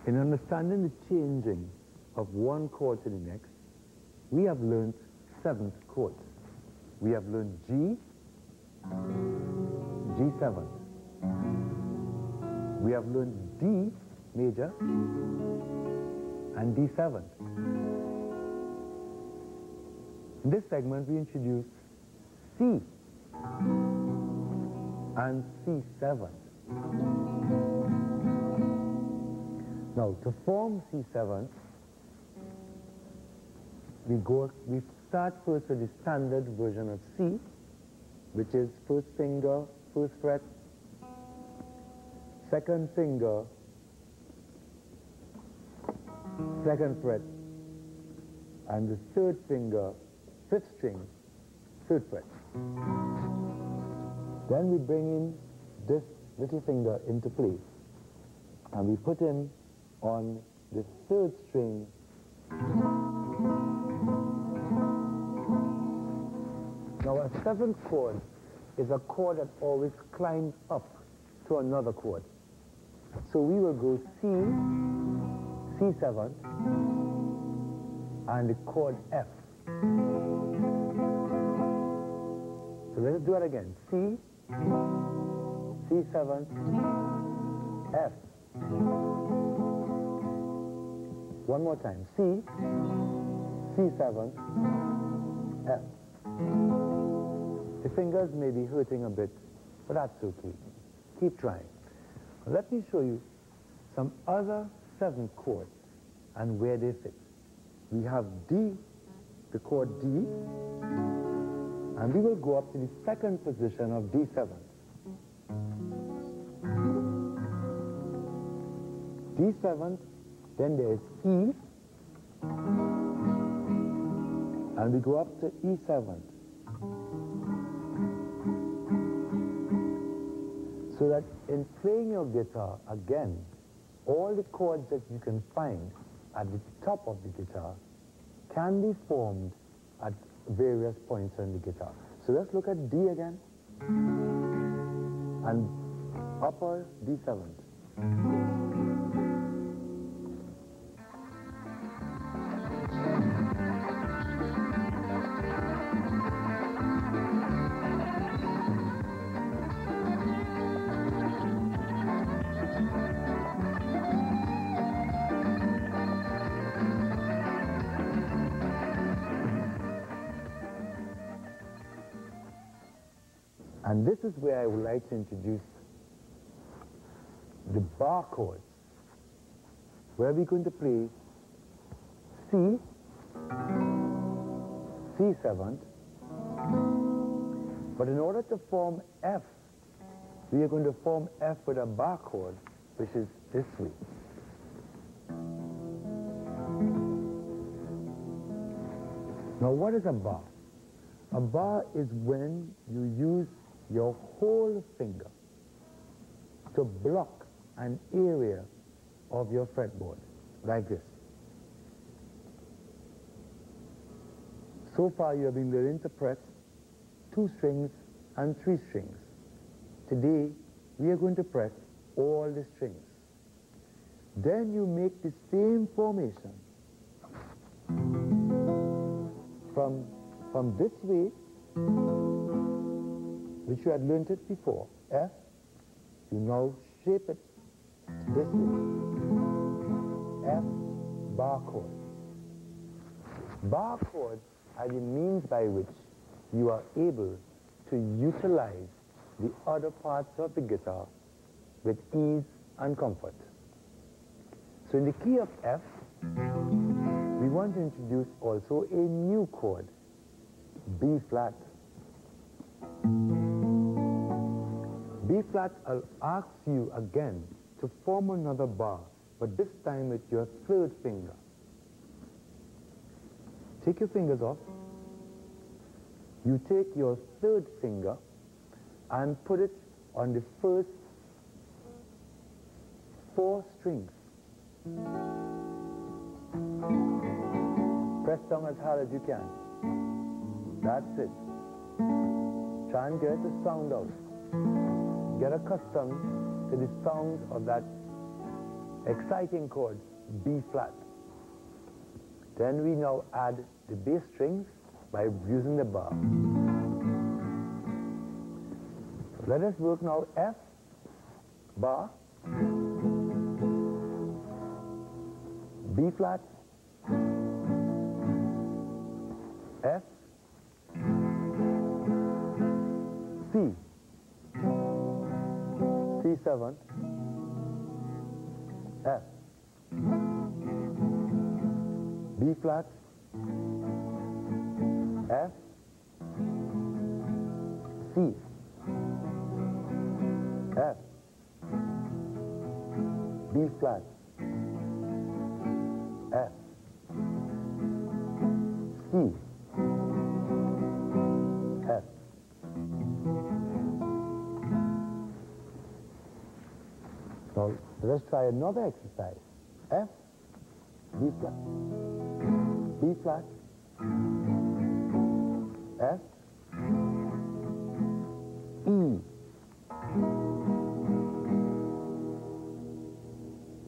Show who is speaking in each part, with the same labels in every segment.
Speaker 1: In understanding the changing of one chord to the next, we have learned 7th chords. We have learned G, G7. We have learned D major and D7. In this segment, we introduce C and C7. Now, to form C7, we start first with the standard version of C, which is first finger, first fret, second finger, second fret, and the third finger, fifth string, third fret. Then we bring in this little finger into play, and we put him on the third string. Now a 7th chord is a chord that always climbs up to another chord. So we will go C, C7, and the chord F. So let's do it again. C, C7, F. One more time. C, C7, F. The fingers may be hurting a bit, but that's okay. Keep trying. Let me show you some other 7 chords and where they fit. We have D, the chord D, and we will go up to the 2nd position of D7. D7, then there is E, and we go up to E7. So that in playing your guitar, again, all the chords that you can find at the top of the guitar can be formed at various points on the guitar. So let's look at D again, and upper D7. And this is where I would like to introduce the bar chords, where we're going to play C, C7, but in order to form F, we are going to form F with a bar chord, which is this way. Now, what is a bar? A bar is when you use your whole finger to block an area of your fretboard, like this. So far you have been learning to press 2 strings and 3 strings. Today we are going to press all the strings. Then you make the same formation from this way, which you had learned it before, F. You now shape it this way, F, bar chord. Bar chords are the means by which you are able to utilize the other parts of the guitar with ease and comfort. So in the key of F, we want to introduce also a new chord, B flat. B flat asks you again to form another bar, but this time with your 3rd finger. Take your fingers off. You take your 3rd finger and put it on the first 4 strings. Press down as hard as you can. That's it. Try and get the sound out. Get accustomed to the sound of that exciting chord, B flat. Then we now add the bass strings by using the bar. Let us work now F, bar, B flat, F, C, C7, F, B flat, F, C, F, B flat, F, C, F. Now let's try another exercise. F, B flat, B flat, F, E.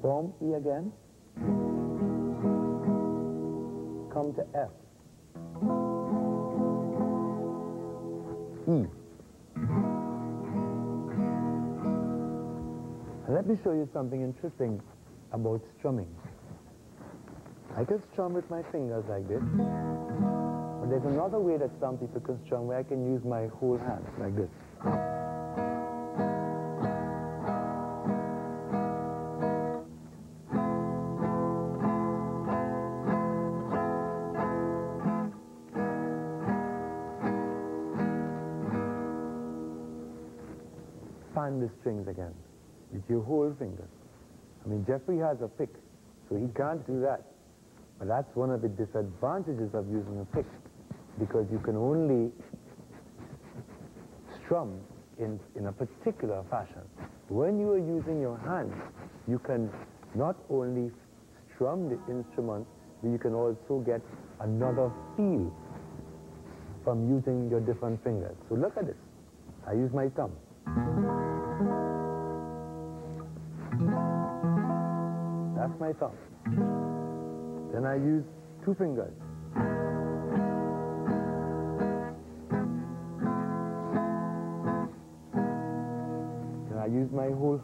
Speaker 1: From E again, come to F, E. And let me show you something interesting about strumming. I can strum with my fingers like this, but there's another way that some people can strum where I can use my whole hand like this. Fan the strings again with your whole fingers. I mean, Jeffrey has a pick, so he can't do that. But that's one of the disadvantages of using a pick, because you can only strum in a particular fashion. When you are using your hands, you can not only strum the instrument, but you can also get another feel from using your different fingers. So look at this. I use my thumb. That's my thumb. Then I use two fingers. Then I use my whole.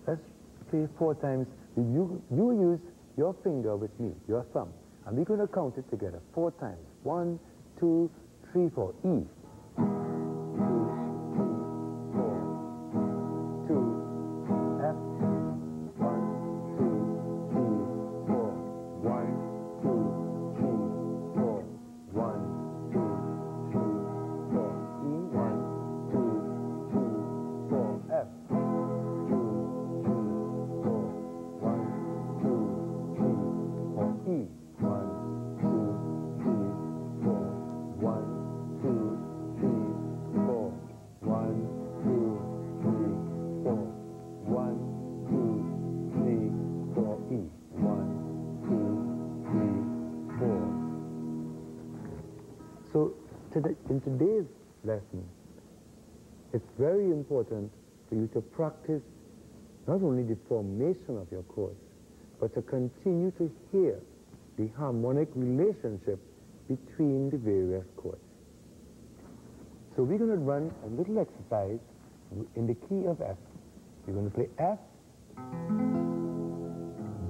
Speaker 1: Let's play 4 times. You use your finger with me, your thumb, and we're going to count it together 4 times. 1, 2, 3, 4. E. 2, 3, 4. 2. F. 1, 2, 3, 4. 1, 2, 3, 4. 1, 2, 3, 4. E. 1, 2, 3, 4. F. 2, 3, 4. 1, 2, 3, 4. E. 1, 2, 3, 4. 1, 2, 3, 4. 1, 2, 3, 4. 1, 2, 3, 4. E. 1, 2, 3, 4. So in today's lesson, it's very important for you to practice not only the formation of your chords, but to continue to hear the harmonic relationship between the various chords. So we're going to run a little exercise in the key of F. We're going to play F,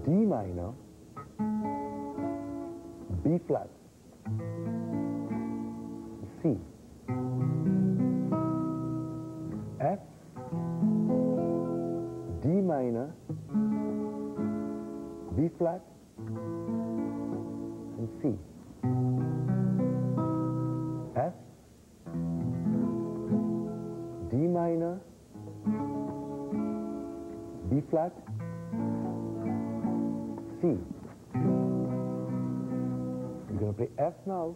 Speaker 1: D minor, B flat, C, F, D minor, B flat, and C. F, D minor, B flat, C. We're going to play F now.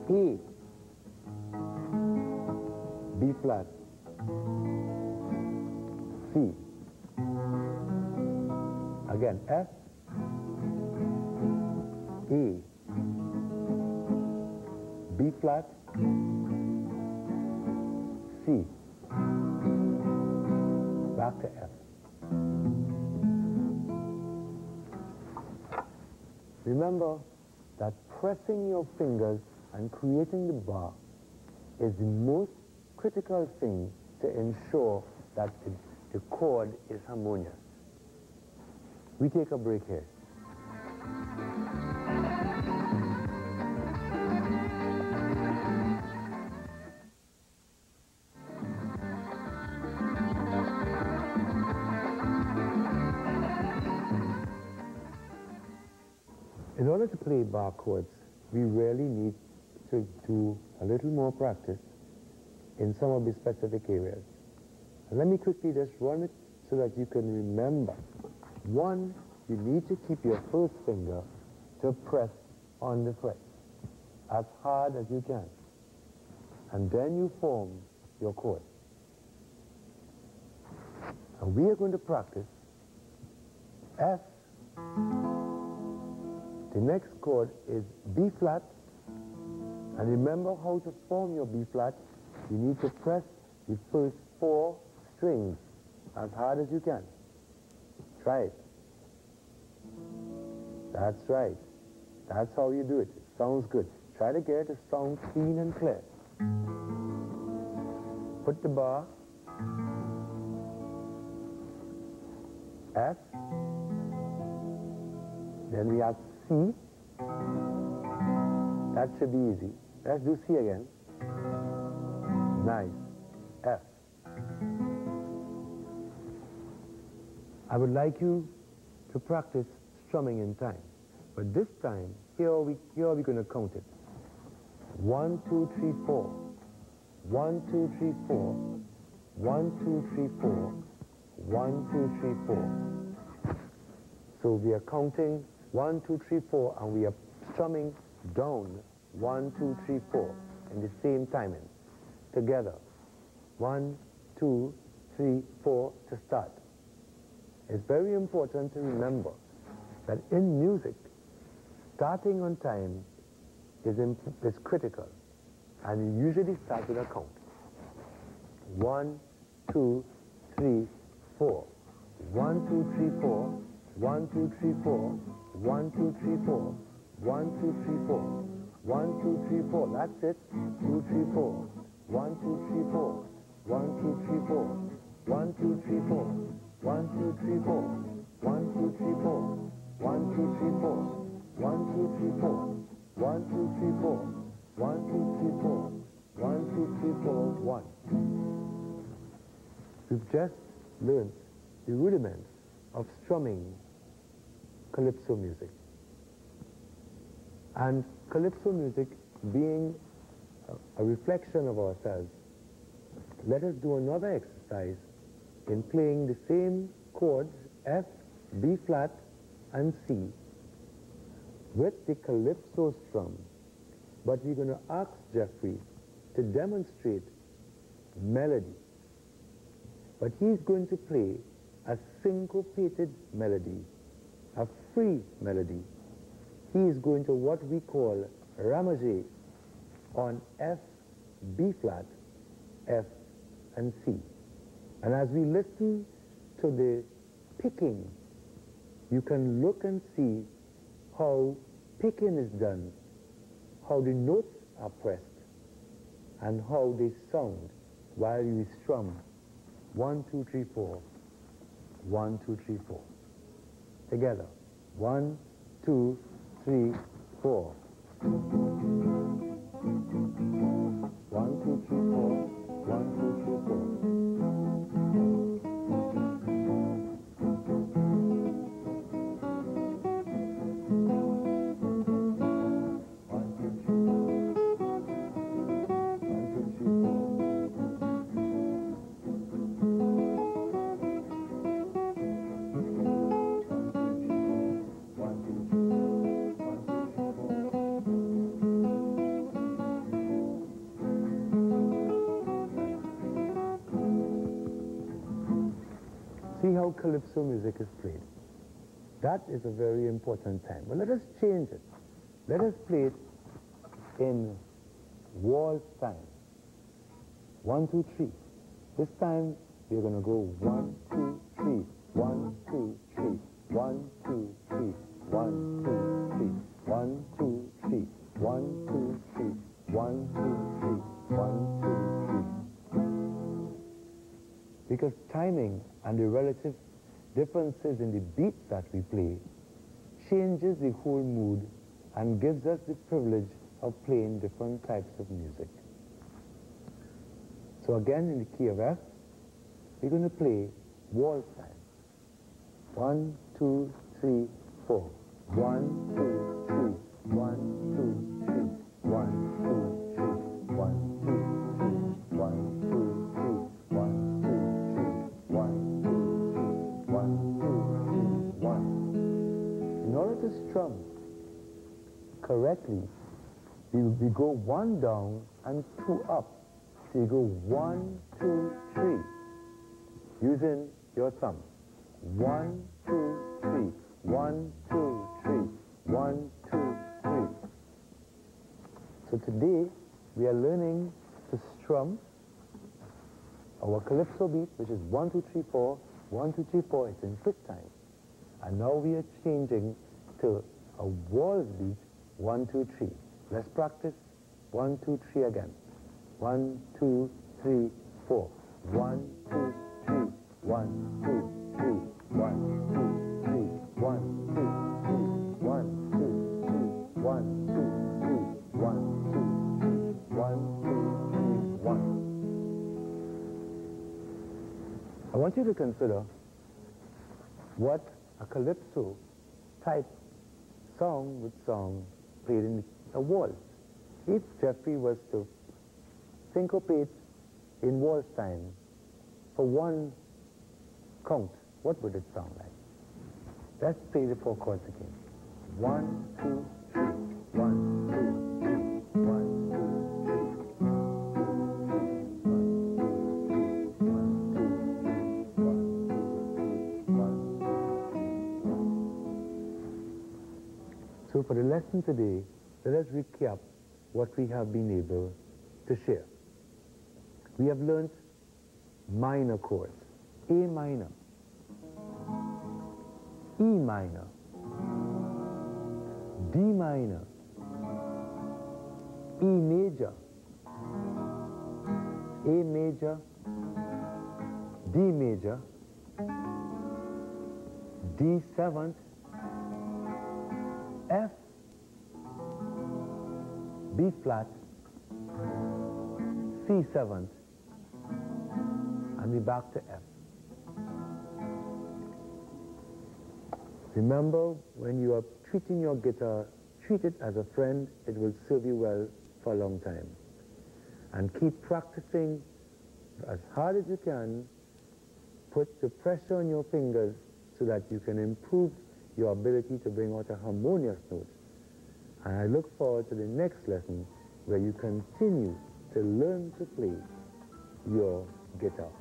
Speaker 1: A, B flat, C, Again, F, A, B flat, C, back to F. Remember that pressing your fingers and creating the bar is the most critical thing to ensure that the chord is harmonious. We take a break here. In order to play bar chords, we really need to do a little more practice in some of the specific areas. And let me quickly just run it so that you can remember. One, you need to keep your first finger to press on the fret as hard as you can. And then you form your chord. And we are going to practice F. The next chord is B flat. And remember how to form your B flat. You need to press the first 4 strings as hard as you can. Try it. That's right. That's how you do it. It sounds good. Try to get it to sound clean and clear. Put the bar, F, then we have C. That should be easy. Let's do C again. Nice. F. I would like you to practice strumming in time. But this time, here are we going to count it. 1, 2, 3, 4. 1, 2, 3, 4. 1, 2, 3, 4. 1, 2, 3, 4. So we are counting 1, 2, 3, 4, and we are strumming down 1, 2, 3, 4 in the same timing. Together. 1, 2, 3, 4 to start. It's very important to remember that in music, starting on time is critical, and you usually start with a count. 1, 2, 3, 4. 1, 2, 3, 4. 1, 2, 3, 4. 1, 2, 3, 4. 1, 2, 3, 4. 1, 2, 3, 4. That's it. 2, 3, 4. 1, 2, 3, 4. 1, 2, 3, 4. 1, 2, 3, 4. 1, 2, 3, 4. 1, 2, 3, 4. 1, 2, 3, 4. 1, 2, 3, 4. 1, 2, 3, 4. 1, 2, 3, 4. 1, 2, 3, 4. 1. We've just learned the rudiments of strumming calypso music. And calypso music being a reflection of ourselves, let us do another exercise in playing the same chords, F, B flat, and C, with the calypso strum. But we're going to ask Jeffrey to demonstrate melody. But he's going to play a syncopated melody, a free melody. He is going to what we call ramage on F, B flat, F, and C. And as we listen to the picking, you can look and see how picking is done, how the notes are pressed, and how they sound while you strum 1, 2, 3, 4, 1, 2, 3, 4. Together. 1, 2, 3, 4. 1, 2, 3, 4. 1, 2, 3, 4. See how calypso music is played. That is a very important time. But let us change it. Let us play it in waltz time. 1, 2, 3. This time we're going to go 1, 2, 3. 1, 2, 3. 1, 2, 3. 1, 2, 3. 1, 2, 3. 1, 2, 3. 1, 2, 3. 1, 2, 3. Because timing and the relative differences in the beats that we play changes the whole mood and gives us the privilege of playing different types of music. So again, in the key of F, we're going to play waltz time. 1, 2, 3, 4. 1, 2, 3. 1, 2, 3. 1, 2, 3. 1, 2, 3. 1, 2, 3. 1, 2, 3. 1, 2, 3. 1, 2, 3. 1. In order to strum correctly, we go 1 down and 2 up. So you go 1, 2, 3, using your thumb. 1, 2, 3. 1, 2, 3. 1, 2, 3. So today we are learning to strum our calypso beat, which is 1, 2, 3, 4. 1, 2, 3, 4. It's in quick time. And now we are changing to a waltz beat, 1, 2, 3. Let's practice 1, 2, 3 again. 1, 2, 3, 4. 1, 2, 3. 1, 2, 3. 1, 2, 3. 1, 2, 3. 1, 2, 3. 1, 2, 3. 1, 2, 3. 1, 2, 3. 1. I want you to consider what a calypso type song with song played in a waltz. If Jeffrey was to syncopate in waltz time for 1 count, what would it sound like? Let's play the 4 chords again. 1, 2, 3. 1, 2, 3. 1, 2, 3. 1, 2, 3. 1, 2, 3. 1, 2, 3. 1, 2, 3. So for the lesson today, let us recap what we have been able to share. We have learned minor chords. A minor, E minor, D minor, E major, A major, D major, D seventh, F, B flat, C seventh, and we back to F. Remember, when you are treating your guitar, treat it as a friend. It will serve you well for a long time. And keep practicing as hard as you can. Put the pressure on your fingers so that you can improve your ability to bring out a harmonious note. And I look forward to the next lesson where you continue to learn to play your guitar.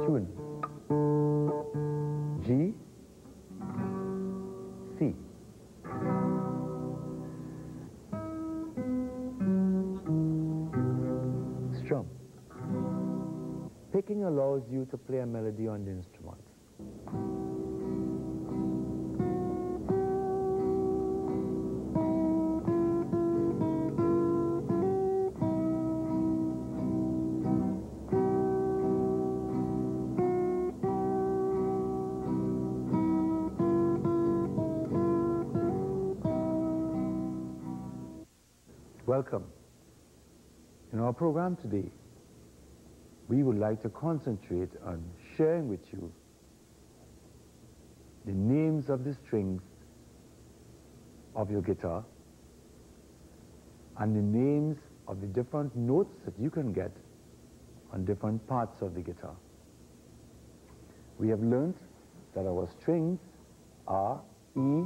Speaker 1: Tune. G, C. Strum. Picking allows you to play a melody on the instrument. Welcome. In our program today, we would like to concentrate on sharing with you the names of the strings of your guitar and the names of the different notes that you can get on different parts of the guitar. We have learned that our strings are E,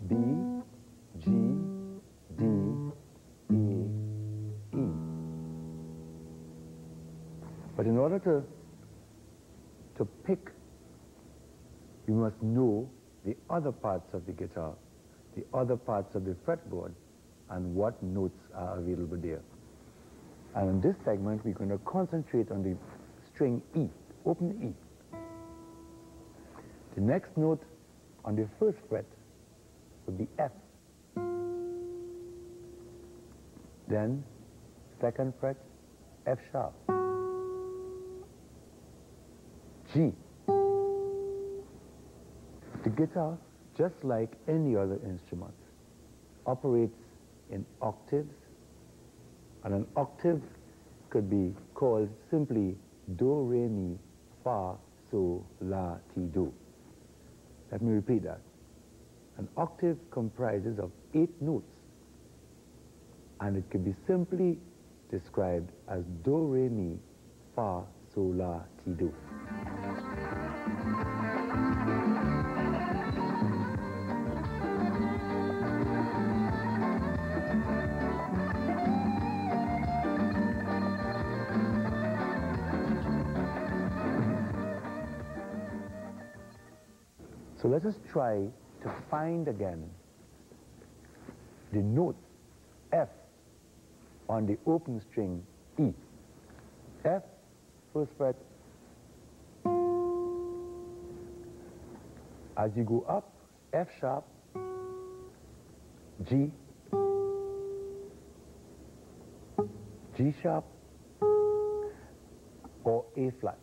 Speaker 1: B, G, D, A, E. But in order to pick, you must know the other parts of the guitar, the other parts of the fretboard, and what notes are available there. And in this segment, we're going to concentrate on the string E, open E. The next note on the first fret would be F. Then, second fret, F sharp. G. The guitar, just like any other instrument, operates in octaves, and an octave could be called simply do, re, mi, fa, sol, la, ti, do. Let me repeat that. An octave comprises of 8 notes, and it can be simply described as do, re, mi, fa, sol, la, ti, do. So let us try to find again the note F on the open string E. F, first fret. As you go up, F sharp, G, G sharp, or A flat.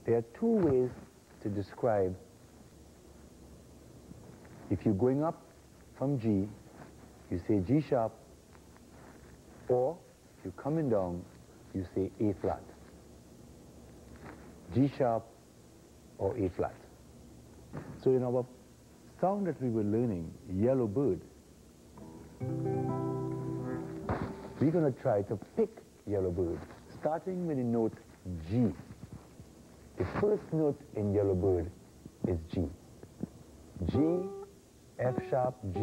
Speaker 1: There are 2 ways to describe. If you're going up from G, you say G sharp, or if you're coming down, you say A flat. G sharp or A flat. So in our sound that we were learning, Yellow Bird, we're going to try to pick Yellow Bird, starting with the note G. The first note in Yellow Bird is G. G, F sharp, G.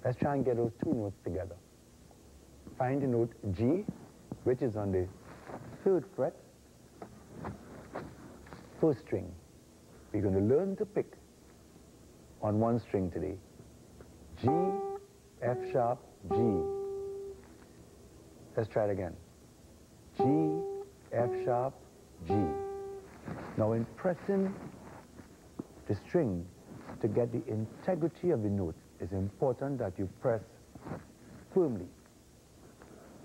Speaker 1: Let's try and get those 2 notes together. Find the note G, which is on the 3rd fret, first string. We're going to learn to pick on 1 string today. G, F sharp, G. Let's try it again. G, F sharp, G. Now in pressing the string, to get the integrity of the note, it's important that you press firmly.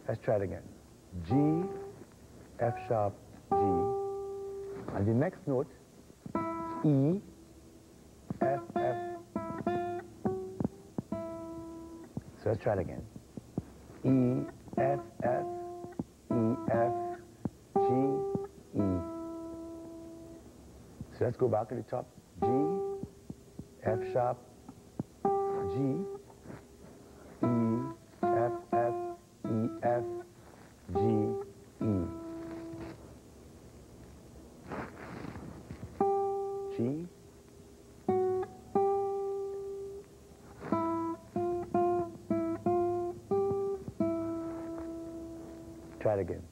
Speaker 1: Let's try it again. G, F sharp, G. And the next note, E, F, F. So let's try it again. E, F, F, E, F, G, E. So let's go back to the top. G, F sharp, G, E, F, F, E, F, G, E. G, try it again.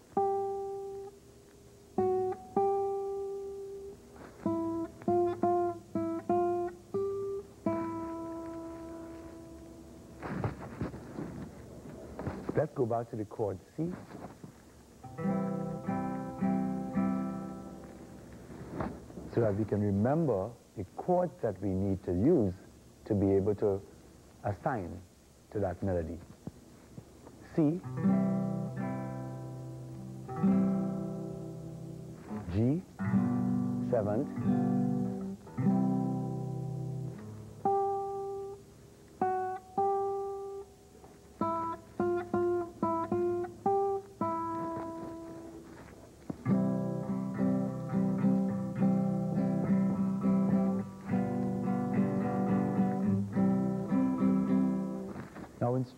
Speaker 1: Let's go back to the chord C. So that we can remember the chords that we need to use to be able to assign to that melody. C, G, 7th,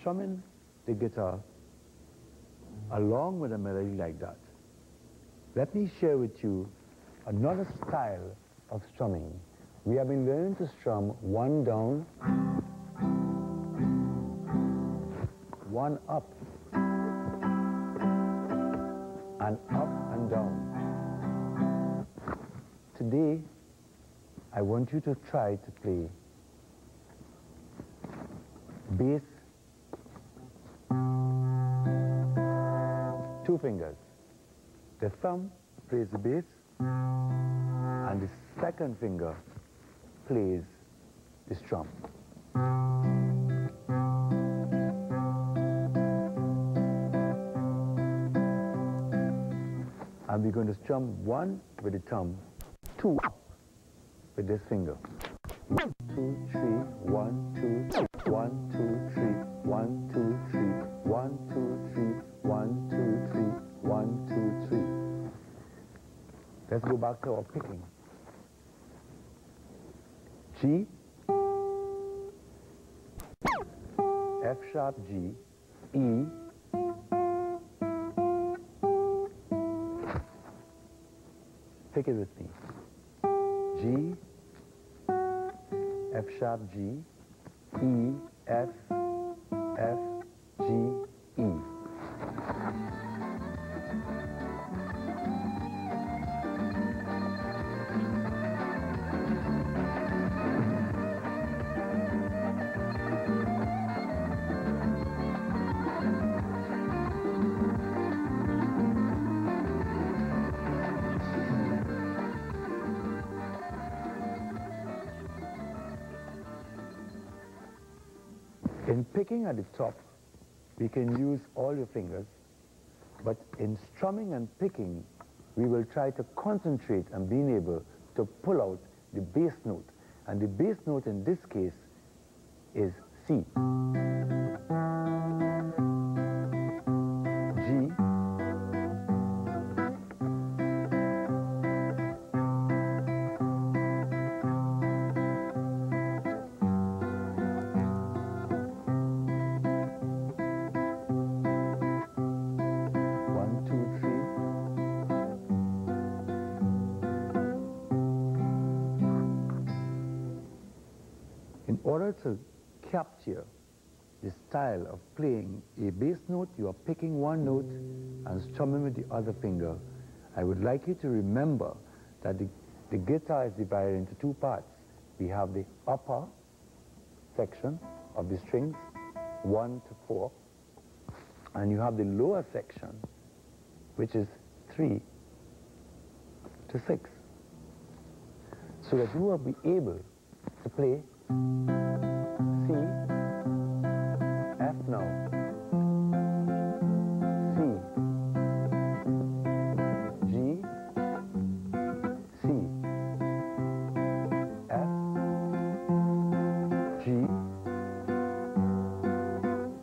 Speaker 1: strumming the guitar along with a melody like that, let me share with you another style of strumming. We have been learning to strum one down, one up, and up and down. Today, I want you to try to play bass, two fingers. The thumb plays the bass, and the second finger plays the strum. And we're going to strum one with the thumb, two up with this finger. 1, 2, 3, 1, 2, 1, 2, 3, 1, 2, 3, 1, 2, 3, 1, 2, 3, 1, 2, 3. Let's go back to our picking. G, F sharp G, E, pick it with me. G, F sharp G, E, F, F, G, E. In picking at the top, we can use all your fingers, but in strumming and picking, we will try to concentrate on being able to pull out the bass note. And the bass note in this case is C. G. In order to capture the style of playing a bass note, you are picking one note and strumming with the other finger. I would like you to remember that the guitar is divided into two parts. We have the upper section of the strings, 1 to 4, and you have the lower section, which is 3 to 6. So that you will be able to play C, F now, C, G, C, F, G,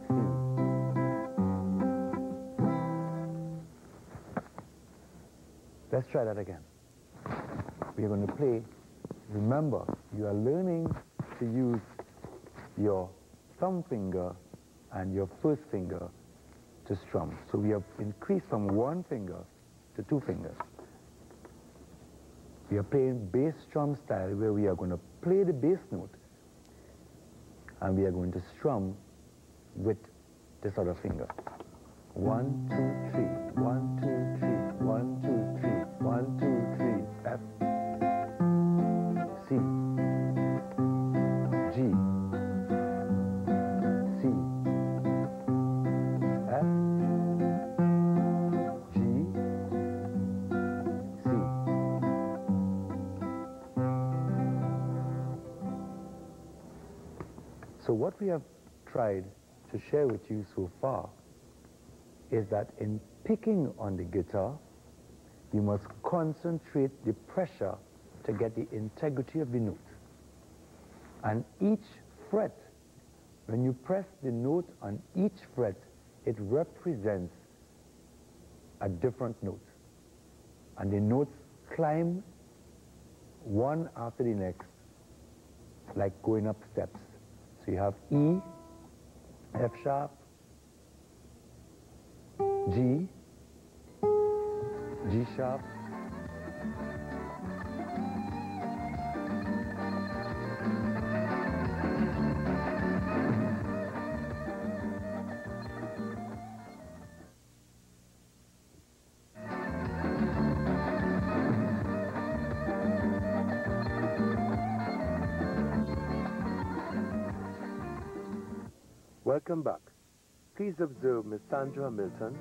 Speaker 1: C. Let's try that again. We are going to play. Remember, you are learning to use your thumb finger and your first finger to strum. So we have increased from one finger to two fingers. We are playing bass strum style where we are going to play the bass note and we are going to strum with this other finger. 1, 2, 3, 1, 2, 3, 1, 2, 3, 1, 2, 3, F, C, G, C, F, G, C. So what we have tried to share with you so far is that in picking on the guitar, you must concentrate the pressure to get the integrity of the note. And each fret, when you press the note on each fret, it represents a different note. And the notes climb one after the next, like going up steps. So you have E, F sharp, G, G sharp, Welcome back. Please observe Miss Sandra Milton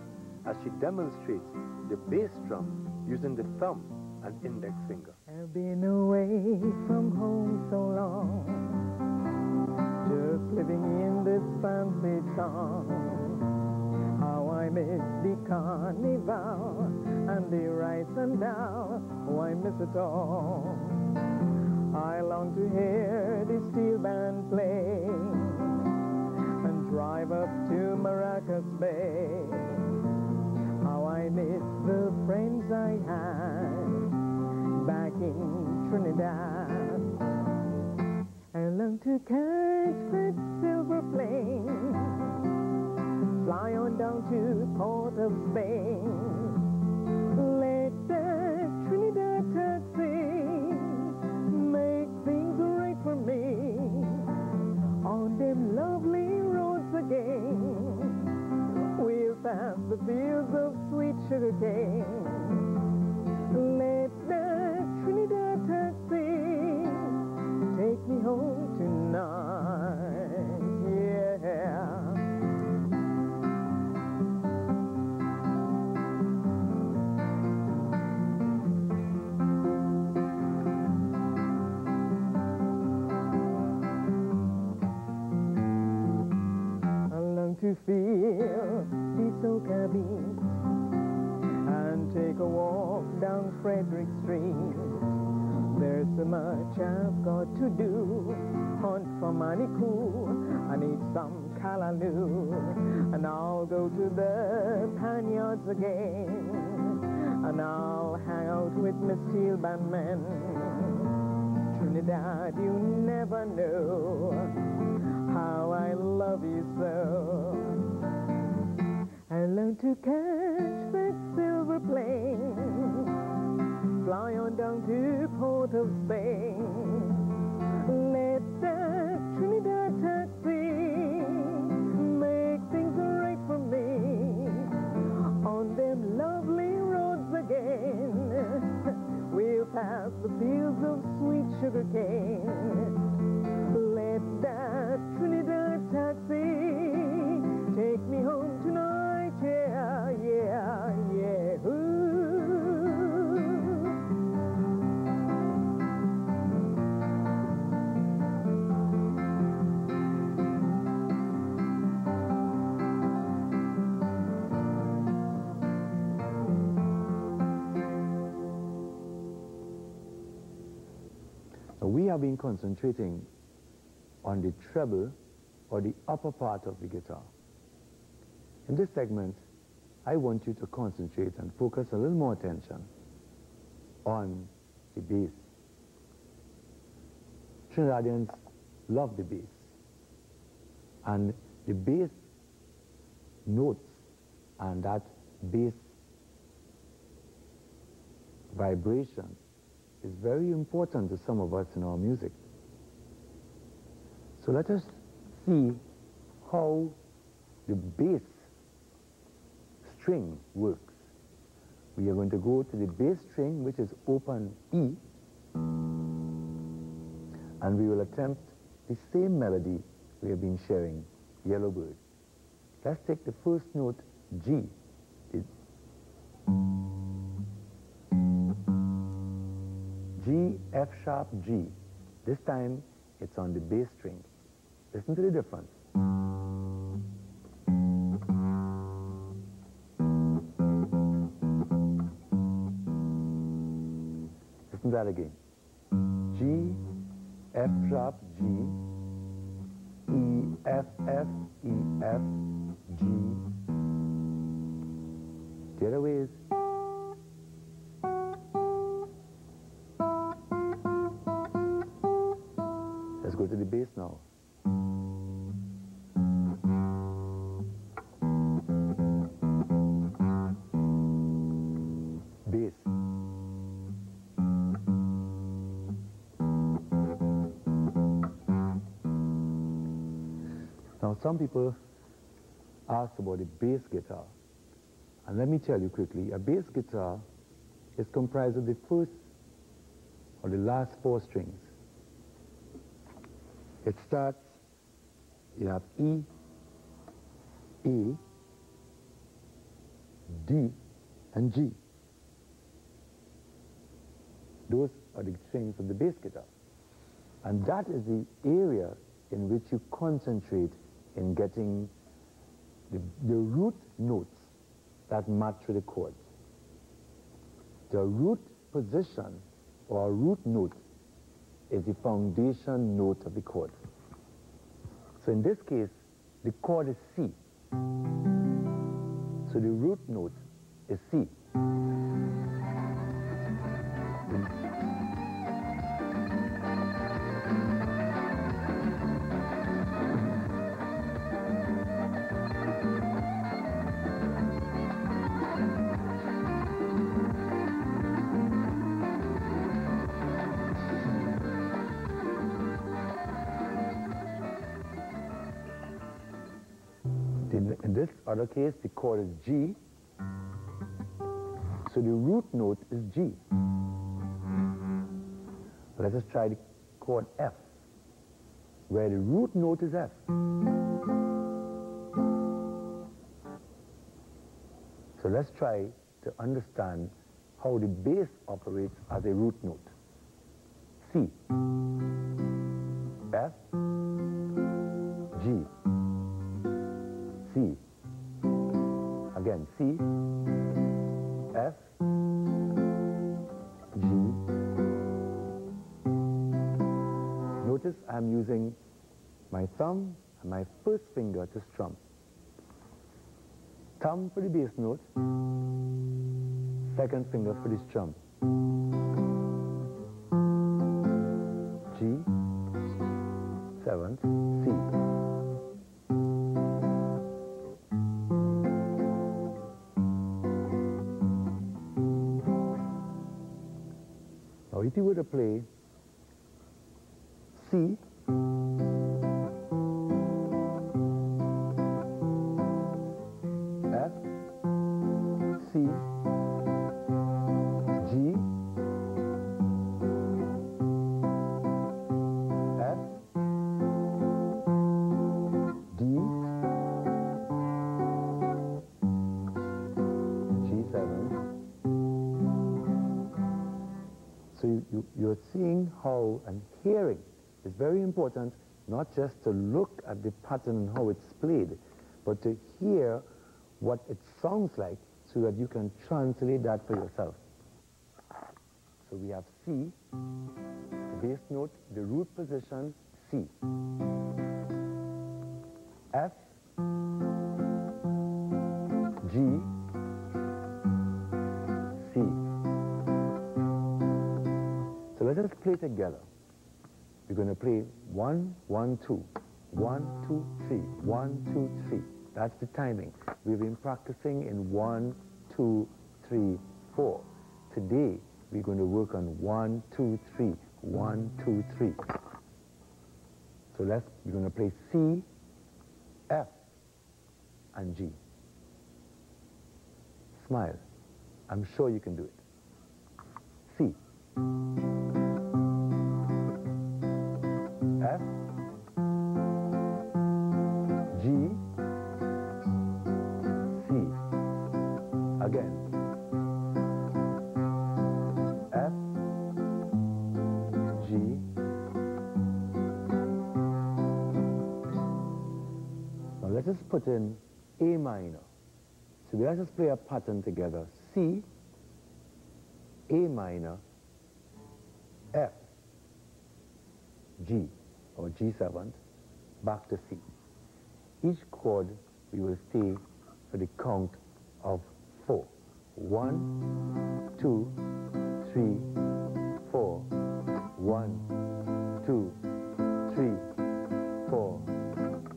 Speaker 1: as she demonstrates the bass drum using the thumb and index finger.
Speaker 2: I've been away from home so long, just living in this fancy song. How I miss the carnival and the rice and down, oh I miss it all. I long to hear the steel band play and drive up to Maracas Bay. How I miss the friends I had back in Trinidad. I long to catch that silver plane, fly on down to Port of Spain. Let that Trinidad taxi make things right for me on them lovely roads again. We'll pass the fields of sweet sugar cane. Let the Trinidad taxi take me home tonight, yeah. I long to feel the soca beat and take a walk down Frederick Street. There's so much I've got to do. Hunt for Manikou, I need some callaloo, and I'll go to the Panyards again, and I'll hang out with Miss Steel Band men. Trinidad, you never know how I love you so. I learned to catch that silver plane, fly on down to Port of Spain. Let that Trinidad taxi make things right for me on them lovely roads again. We'll pass the fields of sweet sugar cane. Let that Trinidad taxi take me home tonight, yeah, yeah, yeah. Ooh.
Speaker 1: We have been concentrating on the treble or the upper part of the guitar. In this segment, I want you to concentrate and focus a little more attention on the bass. Trinidadians love the bass, and the bass notes and that bass vibration is very important to some of us in our music. So let us see how the bass string works. We are going to go to the bass string, which is open E, and we will attempt the same melody we have been sharing, Yellowbird. Let's take the first note, G. G, F sharp, G. This time, it's on the bass string. Listen to the difference. Listen to that again. G, F sharp, G, E, F, F, E, F, G. The other way is let's go to the bass now. some people ask about the bass guitar. And let me tell you quickly, a bass guitar is comprised of the first or the last 4 strings. It starts, you have E, A, D, and G. Those are the strings of the bass guitar. And that is the area in which you concentrate in getting the root notes that match with the chords. The root position or root note is the foundation note of the chord. So in this case, the chord is C. So the root note is C. In this other case, the chord is G, so the root note is G. Let us try the chord F, where the root note is F. So let's try to understand how the bass operates as a root note. C, F, G, C, again C, F, G. Notice I'm using my thumb and my first finger to strum. Thumb for the bass note, second finger for the strum. G, 7th, C. Now if you were to play C, F, C, G, F, D, G7. So you're seeing how, and hearing is very important, not just to look at the pattern and how it's played, but to hear what it sounds like so that you can translate that for yourself. So we have C, the bass note, the root position, C. F, G, C. So let us play together. We're going to play 1, 1, 2, 1, 2, 3, 1, 2, 3. That's the timing. We've been practicing in 1, 2, 3, 4. Today, we're going to work on 1, 2, 3, 1, 2, 3. So we're going to play C, F, and G. Smile. I'm sure you can do it. C, F, G, C. Again. F, G. Now let us put in A minor. So let us play a pattern together. C, A minor, F, G, or G7, back to C. Each chord we will stay for the count of 4. 1, 2, 3, 4. 1, 2, 3, 4.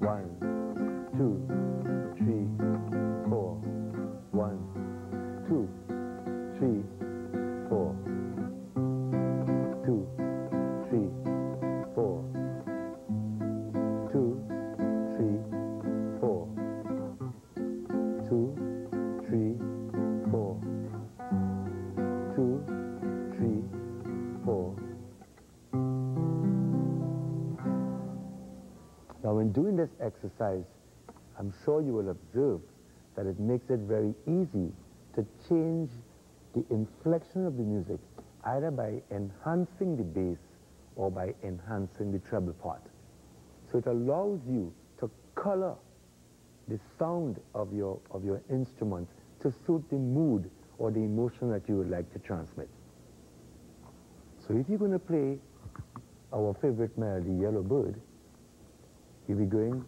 Speaker 1: 1, 2, 3, 4. 1, 2, 3, 4. 2, 3, 4. 2, 3, in doing this exercise, I'm sure you will observe that it makes it very easy to change the inflection of the music, either by enhancing the bass or by enhancing the treble part. So it allows you to color the sound of your instrument to suit the mood or the emotion that you would like to transmit. So if you're going to play our favorite melody, Yellow Bird, you'll be going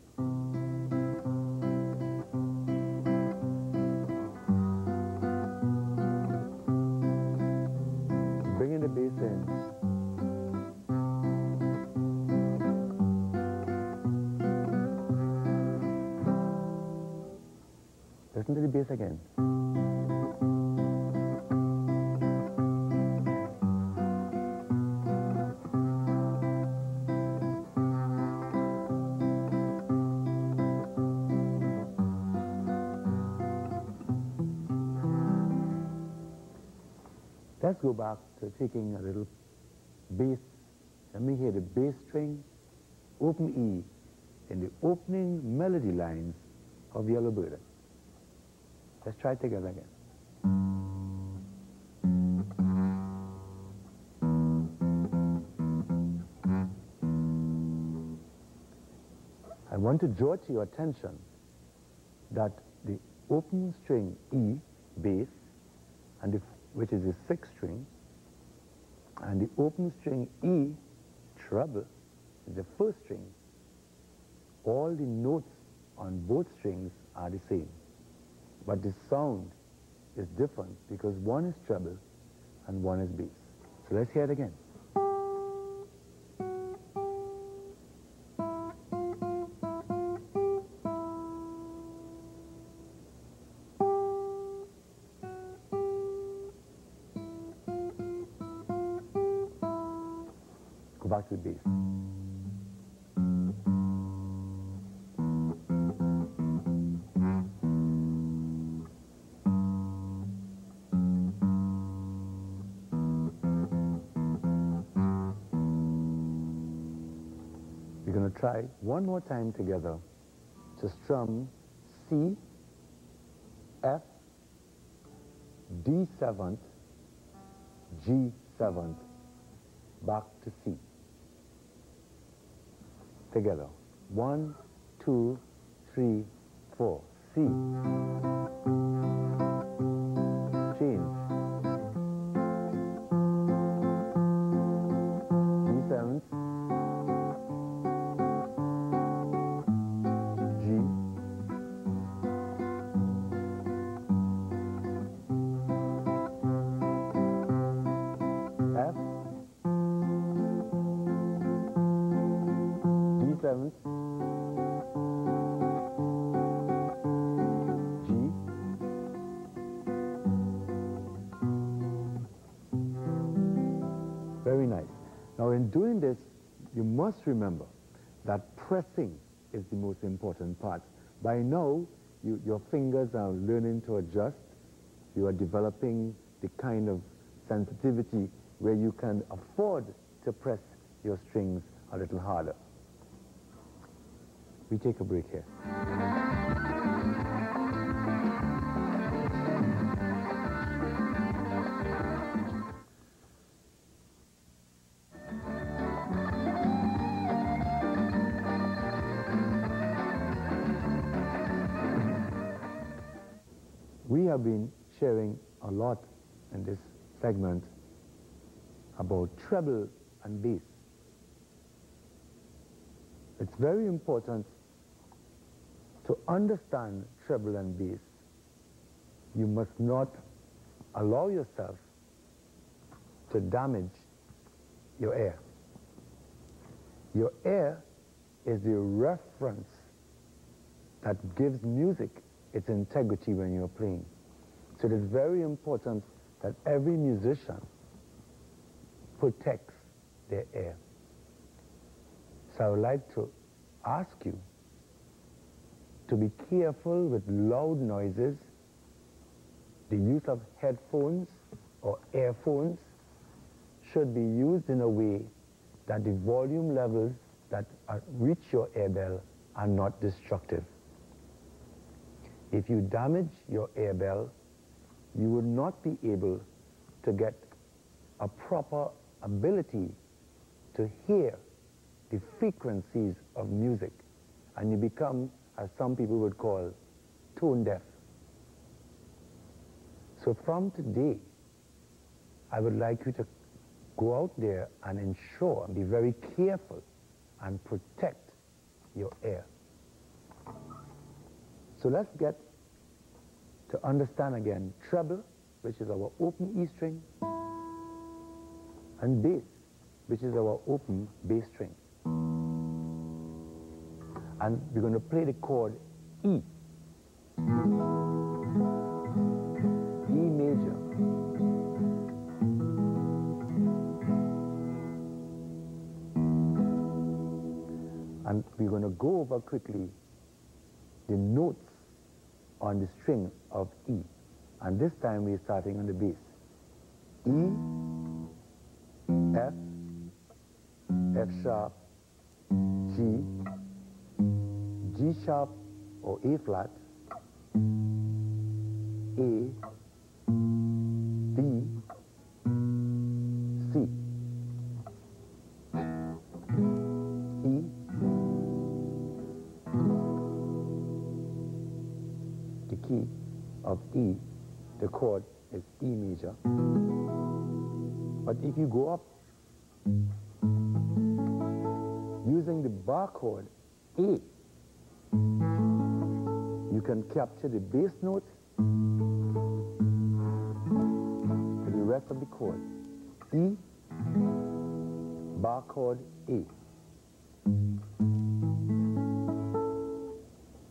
Speaker 1: bringing the bass in. Listen to the bass again. Let's go back to taking a little bass. Let me hear the bass string, open E, in the opening melody lines of Yellow Bird. Let's try it together again. I want to draw to your attention that the open string E, bass, and which is the sixth string, and the open string E, treble, is the first string. All the notes on both strings are the same, but the sound is different because one is treble and one is bass. So let's hear it again. Go back to the bass. We're going to try one more time together to strum C, F, D seventh, G seventh, back to C. Together. 1, 2, 3, 4. C. Change. D seventh. G. F. D7, G, very nice. Now in doing this, you must remember that pressing is the most important part. By now, your fingers are learning to adjust. You are developing the kind of sensitivity where you can afford to press your strings a little harder. We take a break here. We have been sharing a lot in this segment about treble and bass. It's very important to understand treble and bass. You must not allow yourself to damage your ear. Your ear is the reference that gives music its integrity when you're playing. So it is very important that every musician protects their ear. So I would like to ask you to be careful with loud noises, the use of headphones or earphones should be used in a way that the volume levels that reach your ear bell are not destructive. If you damage your air bell, you will not be able to get a proper ability to hear the frequencies of music, and you become, as some people would call, tone deaf. So from today, I would like you to go out there and ensure and be very careful and protect your ear. So let's get to understand again treble, which is our open E string, and bass, which is our open bass string. And we're going to play the chord E. E major. And we're going to go over quickly the notes on the string of E. And this time we're starting on the bass. E, F, F sharp, G, G sharp or A flat, A, B, C, E, the key of E, the chord is E major. But if you go up using the bar chord A, you can capture the bass note for the rest of the chord. E, bar chord A.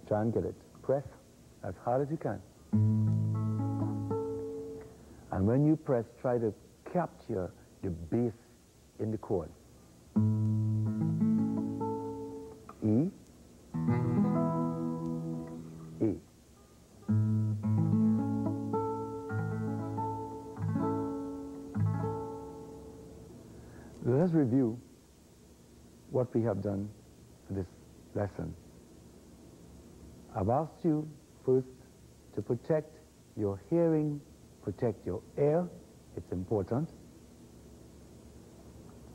Speaker 1: Try and get it. Press as hard as you can. And when you press, try to capture the bass in the chord. E, A. Let us review what we have done for this lesson. I've asked you first to protect your hearing, protect your ear. It's important.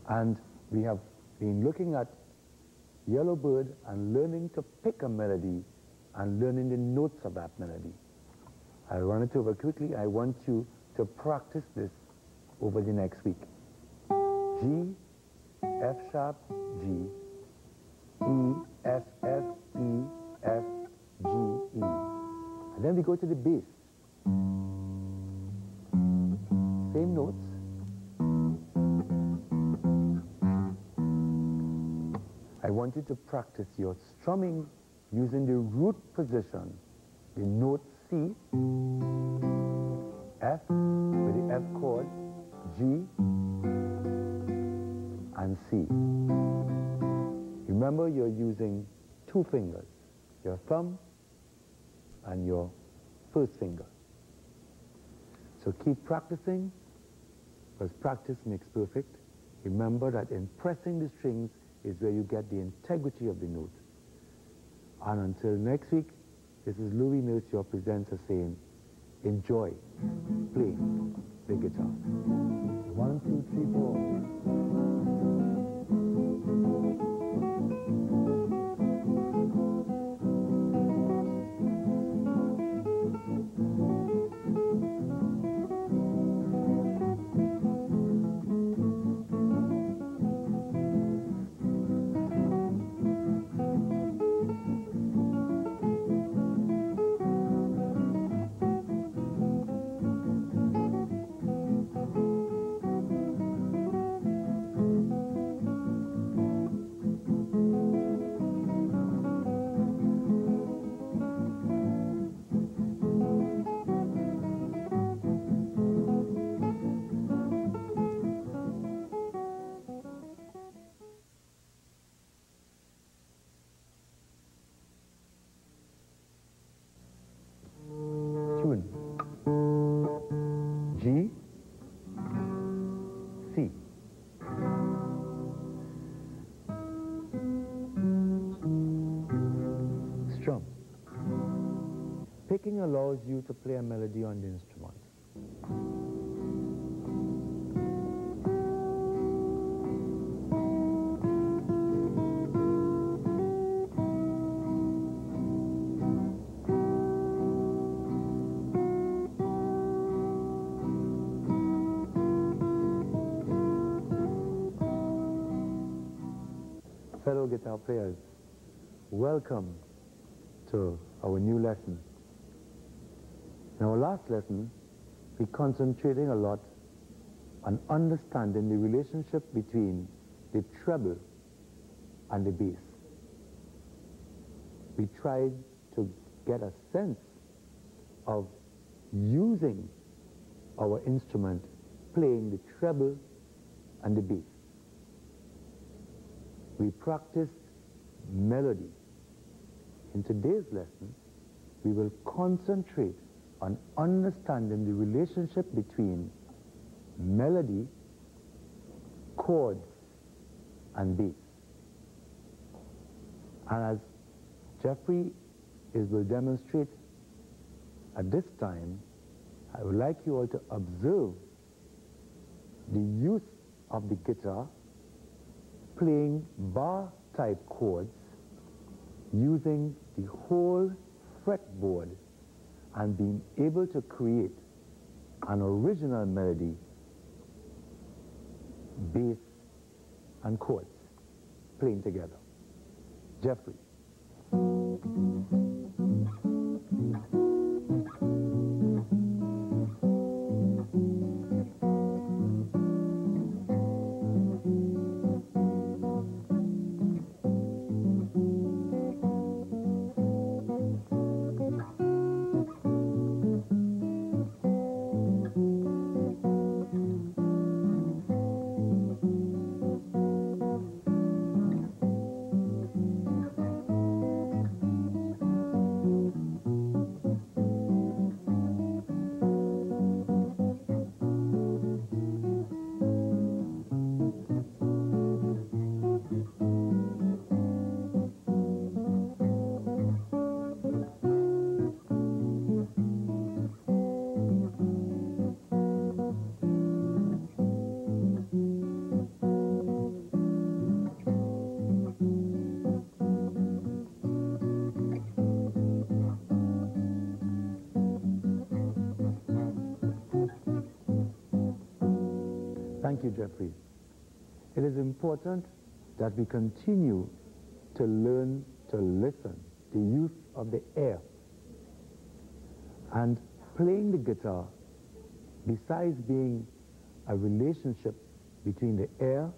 Speaker 1: And we have been looking at Yellowbird and learning to pick a melody and learning the notes of that melody. I'll run it over quickly. I want you to practice this over the next week. G, F sharp, G, E, F, F, E, F, G, E. And then we go to the bass. Same notes. I want you to practice your strumming using the root position, the note C, F with the F chord, G, and C. Remember, you're using two fingers, your thumb and your first finger. So keep practicing, because practice makes perfect. Remember that in pressing the strings is where you get the integrity of the note. And until next week, this is Louis Nurse, your presenter, saying, enjoy playing the guitar. 1, 2, 3, 4. Tune. G, C. allows you to play a melody on the instrument. Fellow guitar players, welcome to our new lesson. In our last lesson, we concentrating a lot on understanding the relationship between the treble and the bass. We tried to get a sense of using our instrument, playing the treble and the bass. We practiced melody. In today's lesson, we will concentrate on understanding the relationship between melody, chords, and bass. And as Jeffrey will demonstrate at this time, I would like you all to observe the use of the guitar playing bar-type chords using the whole fretboard and being able to create an original melody, bass and chords playing together. Jeffrey. Thank you, Jeffrey. It is important that we continue to learn to listen, the use of the air. And playing the guitar, besides being a relationship between the air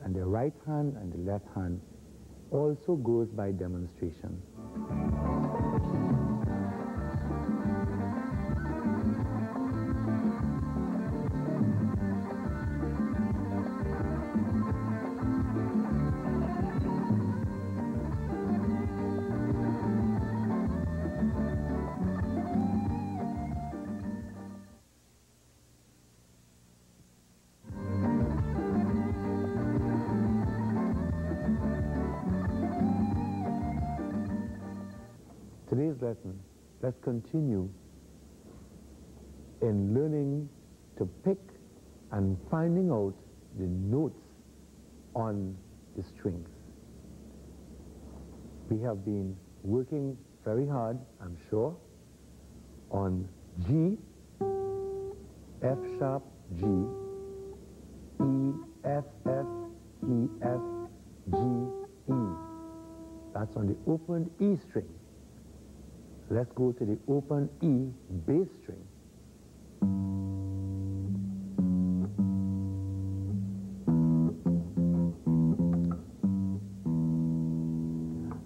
Speaker 1: and the right hand and the left hand, also goes by demonstration. Today's lesson, let's continue in learning to pick and finding out the notes on the strings. We have been working very hard, I'm sure, on G, F sharp, G, E, F, F, E, F, G, E. That's on the open E string. Let's go to the open E bass string.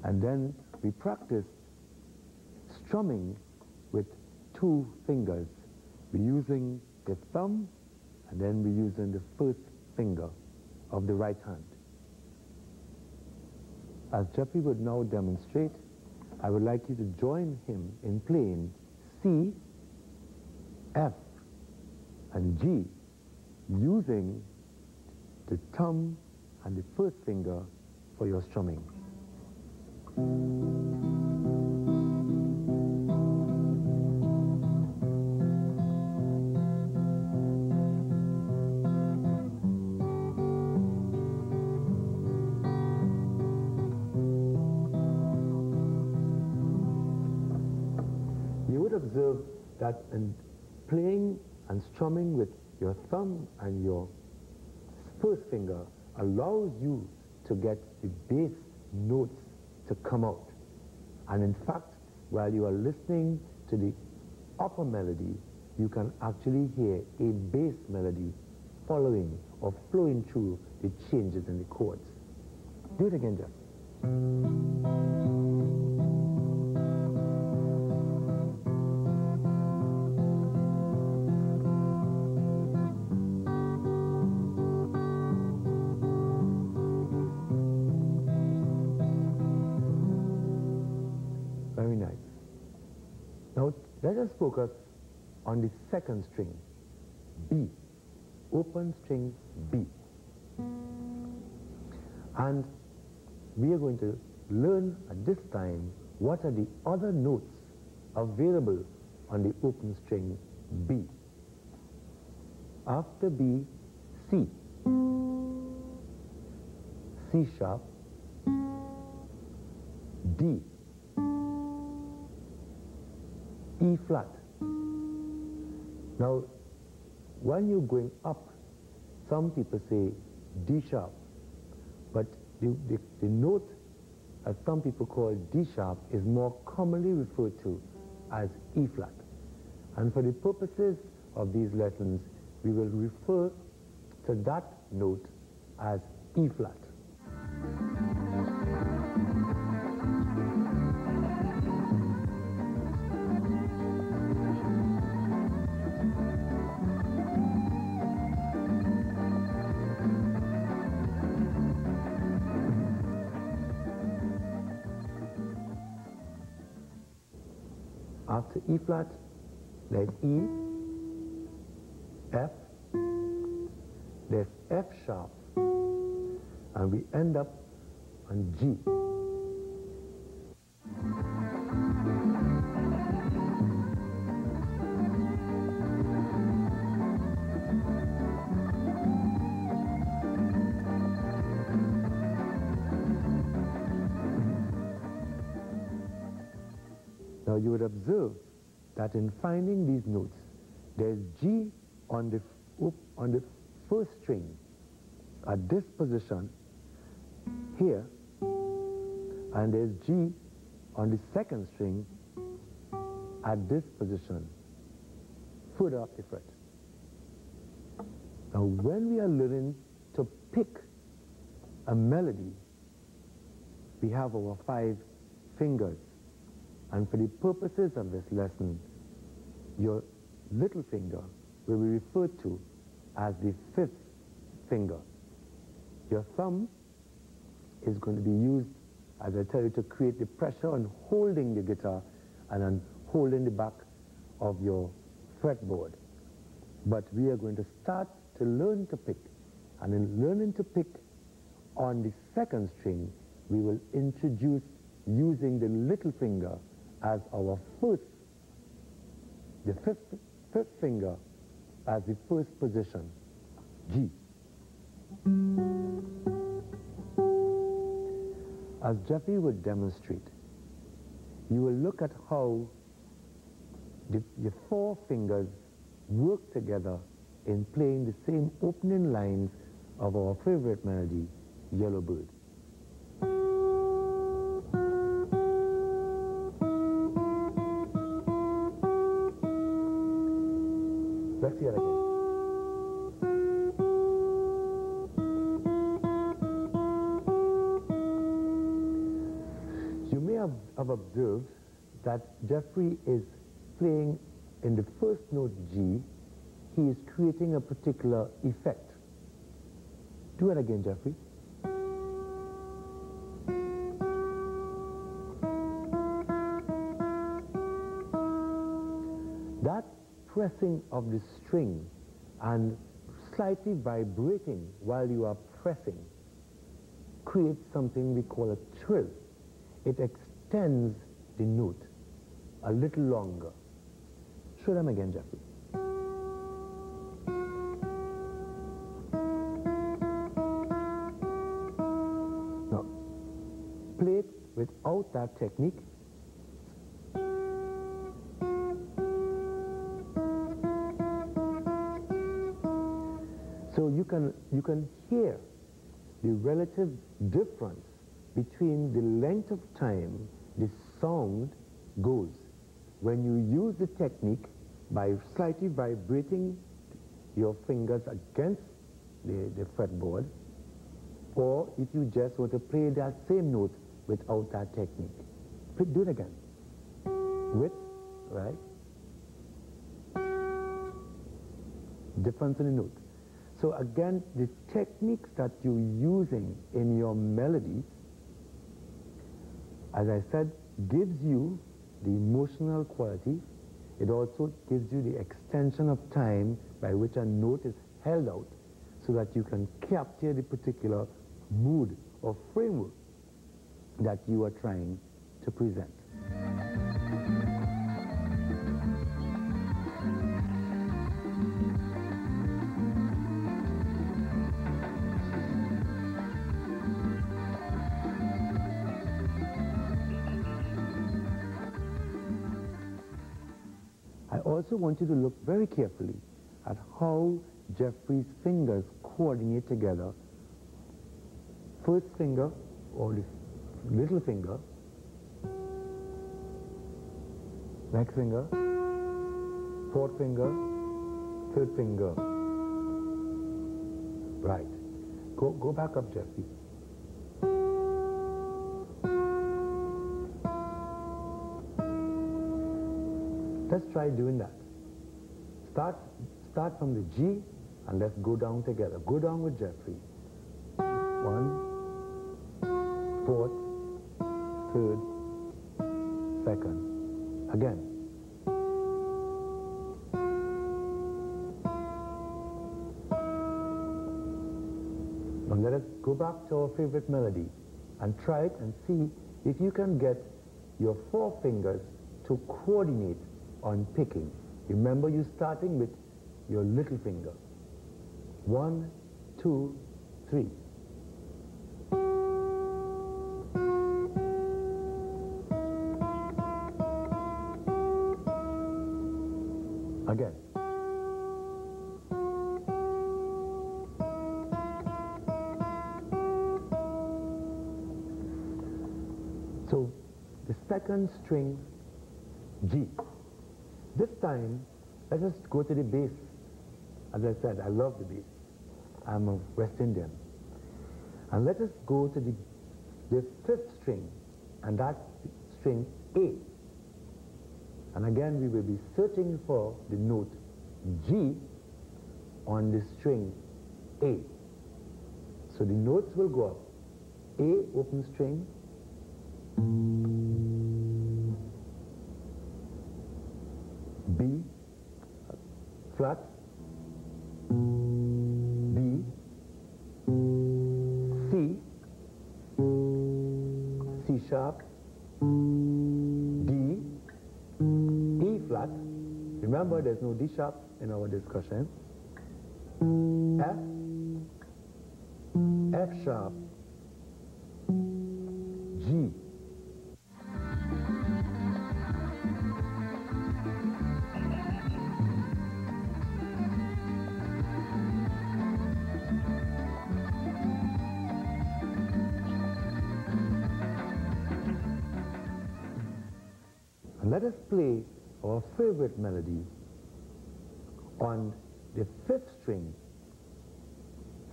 Speaker 1: And then we practice strumming with 2 fingers. We're using the thumb and then we're using the first finger of the right hand. As Jeffrey would now demonstrate, I would like you to join him in playing C, F, and G using the thumb and the first finger for your strumming. observe that in playing and strumming with your thumb and your first finger allows you to get the bass notes to come out. And in fact, while you are listening to the upper melody, you can actually hear a bass melody following or flowing through the changes in the chords. Do it again, Jeff. Very nice. Now let us focus on the second string, B, open string B. And we are going to learn at this time what are the other notes available on the open string B. After B, C, C sharp, D, E flat. Now, when you're going up, some people say D sharp, but the note, as some people call D sharp, is more commonly referred to as E flat. And for the purposes of these lessons, we will refer to that note as E flat. After E flat, there's E, F, there's F sharp, and we end up on G. Now you would observe that in finding these notes, there's G on the first string at this position here, and there's G on the second string at this position further up the fret. Now when we are learning to pick a melody, we have our 5 fingers. And for the purposes of this lesson, your little finger will be referred to as the 5th finger. Your thumb is going to be used, as I tell you, to create the pressure on holding the guitar and on holding the back of your fretboard. But we are going to start to learn to pick. And in learning to pick on the second string, we will introduce using the little finger as our first, the fifth finger as the first position, G. As Jeffrey would demonstrate, you will look at how your 4 fingers work together in playing the same opening lines of our favorite melody, Yellowbird. Let's hear it again. You may have observed that Jeffrey is playing in the first note G. He is creating a particular effect. Do it again, Jeffrey. That pressing of the string and slightly vibrating while you are pressing creates something we call a trill. It extends the note a little longer. Show them again, Jeffrey. Now, play it without that technique. you can hear the relative difference between the length of time the sound goes when you use the technique by slightly vibrating your fingers against the fretboard, or if you just want to play that same note without that technique. Do it again. With, right? Difference in the note. So again, the techniques that you're using in your melodies, as I said, gives you the emotional quality. It also gives you the extension of time by which a note is held out so that you can capture the particular mood or framework that you are trying to present. I also want you to look very carefully at how Jeffrey's fingers coordinate together. First finger, or the little finger, next finger, fourth finger, third finger. Right. Go back up, Jeffrey. Let's try doing that. Start from the G and let's go down together. Go down with Jeffrey. 1, 4th, 3rd, 2nd. Again. Now let us go back to our favorite melody and try it and see if you can get your 4 fingers to coordinate on picking. Remember, you're starting with your little finger. 1, 2, 3. Again. So the second string, G. This time, let us go to the bass. As I said, I love the bass. I'm a West Indian. And let us go to the 5th string, and that's string A. And again, we will be searching for the note G on the string A. So the notes will go up. A, open string. B, flat. B, C, C sharp, D, E flat. Remember, there's no D sharp in our discussion. F, F sharp, G. And let us play our favorite melody on the 5th string,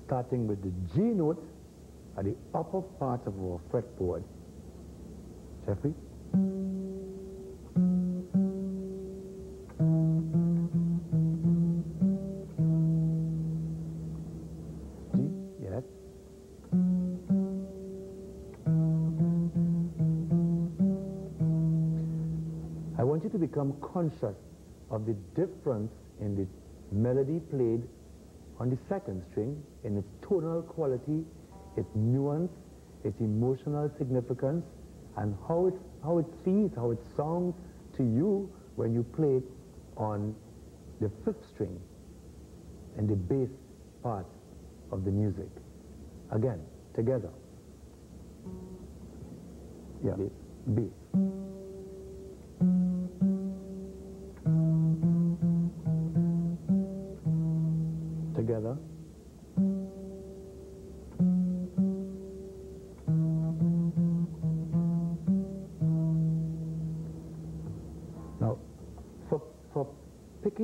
Speaker 1: starting with the G note at the upper part of our fretboard. Jeffrey? G, yes. I want you to become conscious of the difference in the melody played on the 2nd string, in its tonal quality, its nuance, its emotional significance, and how it feels, how it sounds to you when you play it on the 5th string and the bass part of the music. Again, together. Yeah, bass. Together.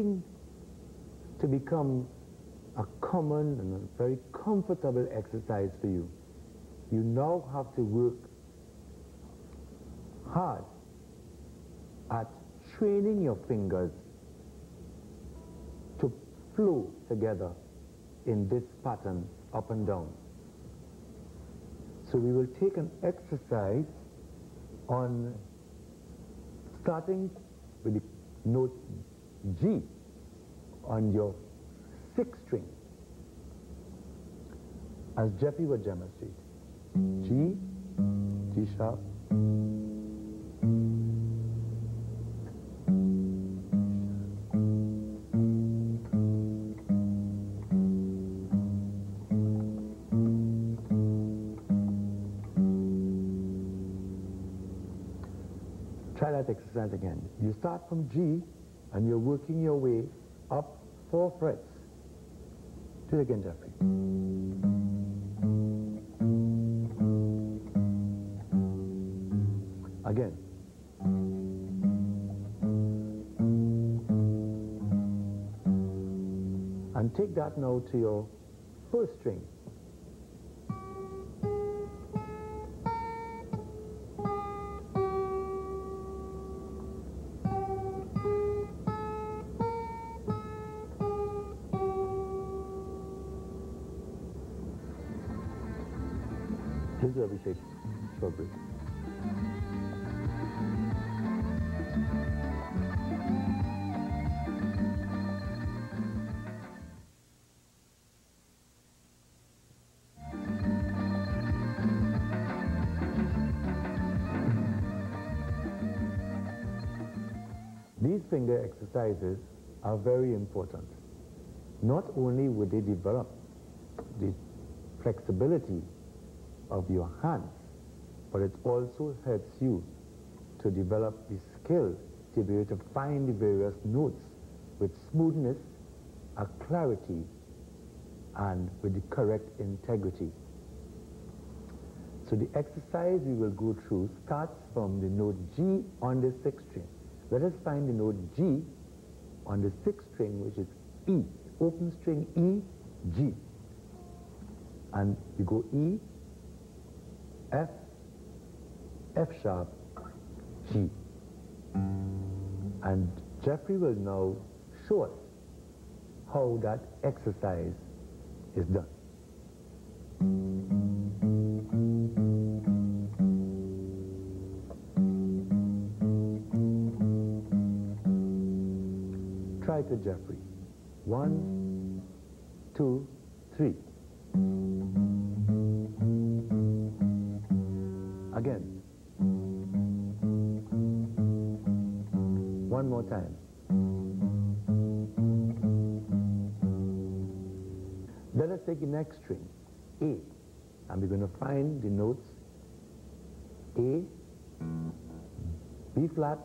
Speaker 1: looking to become a common and a very comfortable exercise for you, you now have to work hard at training your fingers to flow together in this pattern up and down. So we will take an exercise on starting with the note G on your 6th string, as Jeffrey would demonstrate. G, G sharp, try that exercise again. You start from G and you're working your way up 4 frets. Do it again, Jeffrey. Again. And take that now to your 1st string. This is where we take a short break. These finger exercises are very important. Not only would they develop the flexibility of your hands, but it also helps you to develop the skill to be able to find the various notes with smoothness, a clarity, and with the correct integrity. So the exercise we will go through starts from the note G on the 6th string. Let us find the note G on the 6th string, which is E, open string E, G. And you go E, F, F sharp, G. And Jeffrey will now show us how that exercise is done. Try to Jeffrey. 1, 2, 3. Again. One more time. Let us take the next string, A, and we're going to find the notes A, B flat,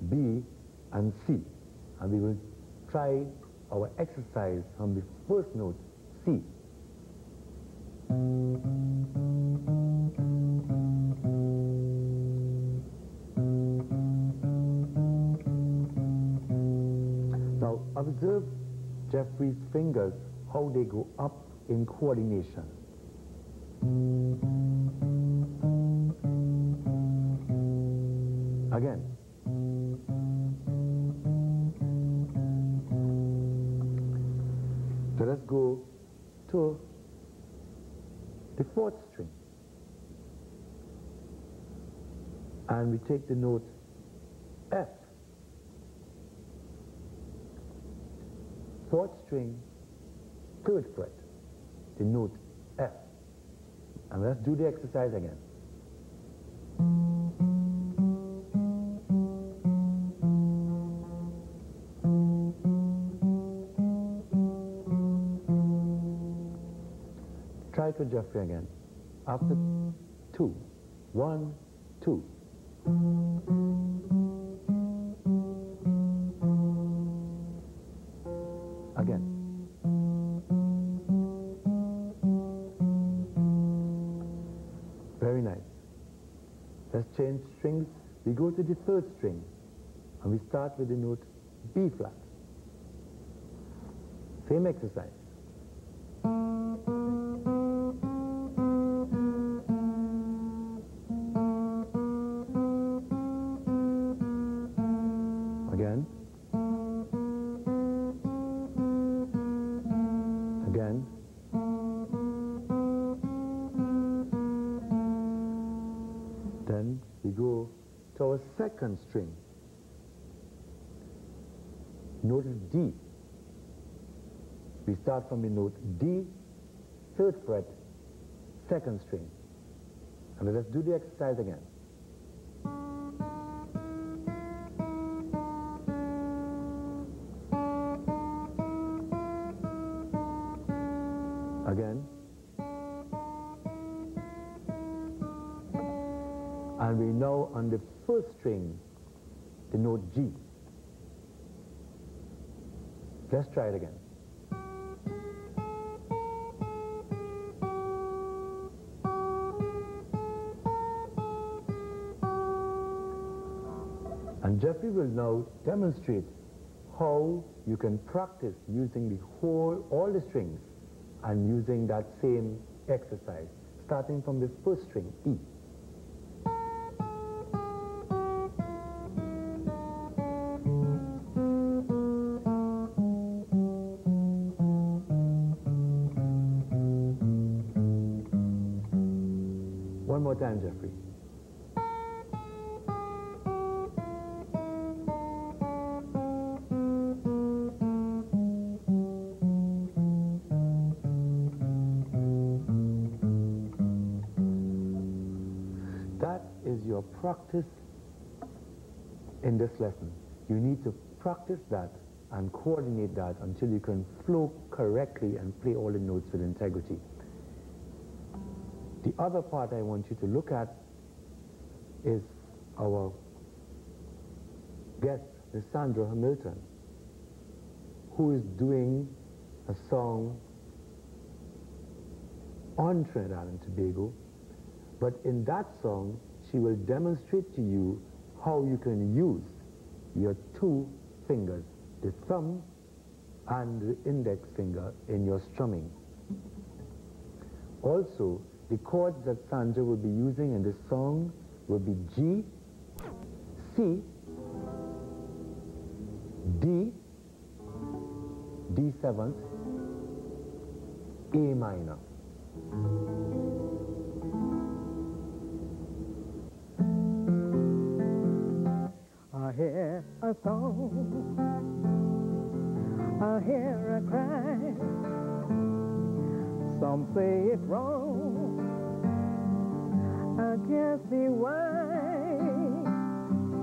Speaker 1: B, and C. And we will try our exercise on the 1st note, C. Now observe Jeffrey's fingers, how they go up in coordination. Again. So let's go to the 4th string. And we take the note F. 4th string, 3rd fret, the note F. And let's do the exercise again. Try to Jeffrey again. After 2. 1, 2. Again. Very nice. Let's change strings. We go to the 3rd string and we start with the note B flat. Same exercise. Again. Again. Then we go to our second string. Note D. We start from the note D, 3rd fret, 2nd string. And let's do the exercise again. Again. And we now on the 1st string, the note G. Let's try it again. And Jeffrey will now demonstrate how you can practice using all the strings and using that same exercise, starting from the 1st string, E. One more time, Jeffrey. That is your practice in this lesson. You need to practice that and coordinate that until you can flow correctly and play all the notes with integrity. The other part I want you to look at is our guest, Miss Sandra Hamilton, who is doing a song on Trinidad and Tobago. But in that song, she will demonstrate to you how you can use your 2 fingers, the thumb and the index finger, in your strumming. Also, the chords that Sandra will be using in this song will be G, C, D, D7, A minor.
Speaker 2: I hear a song, I hear a cry. Some say it's wrong, I can't see why.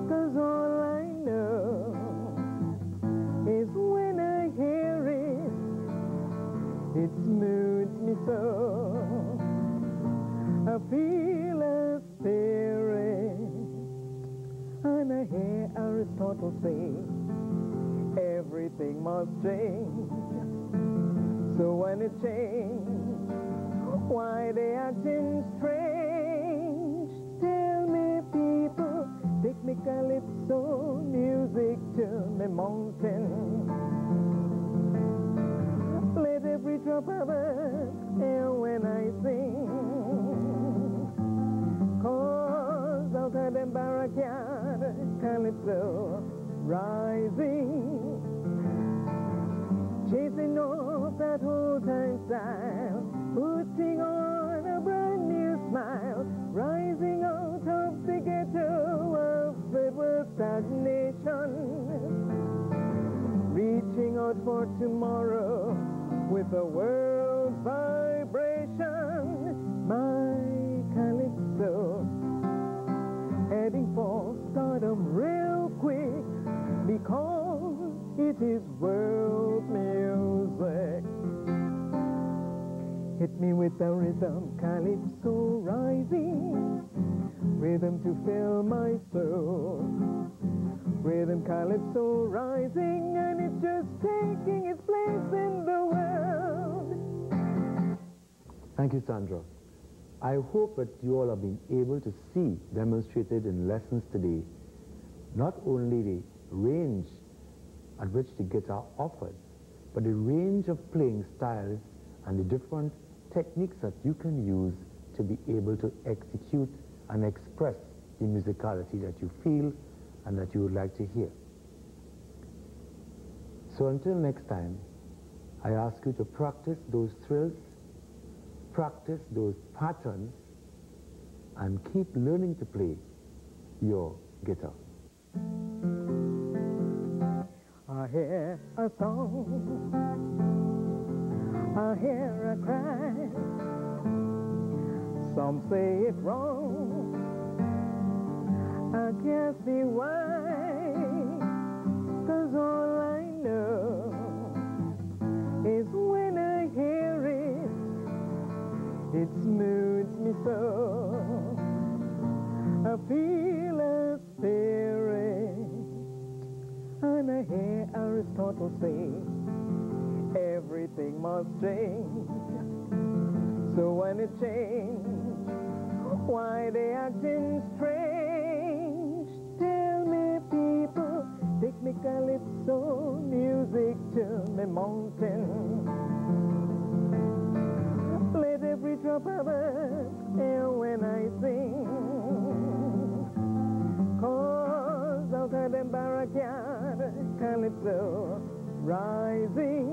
Speaker 2: 'Cause all I know is when I hear it, it moves me so. I feel a spirit, and I hear Aristotle say, everything must change. So when it changes, why they acting strange? Tell me, people, take me calypso music to the mountain. Let every drop of it hear when I sing. 'Cause out of the barricade, calypso rising, chasing off that old time style, putting on a brand new smile, rising out of the ghetto of it was stagnation, reaching out for tomorrow with a world vibration. My calypso, heading for stardom real quick, because it is world music. Hit me with the rhythm, calypso rising, rhythm to fill my soul. Rhythm, calypso rising, and it's just taking its place in the world.
Speaker 1: Thank you, Sandra. I hope that you all have been able to see demonstrated in lessons today not only the range at which the guitar offers, but the range of playing styles and the different techniques that you can use to be able to execute and express the musicality that you feel and that you would like to hear. So until next time, I ask you to practice those thrills, practice those patterns, and keep learning to play your guitar.
Speaker 2: I hear a song, I hear a cry. Some say it's wrong, I can't see why. 'Cause all I know is when I hear it, it smooths me so. I feel a spirit, and I hear Aristotle say, everything must change. So when it changes, why they acting strange? Tell me, people, take me calypso music to me mountain. Let every drop of it hear when I sing. 'Cause out of them barricade, calypso rising,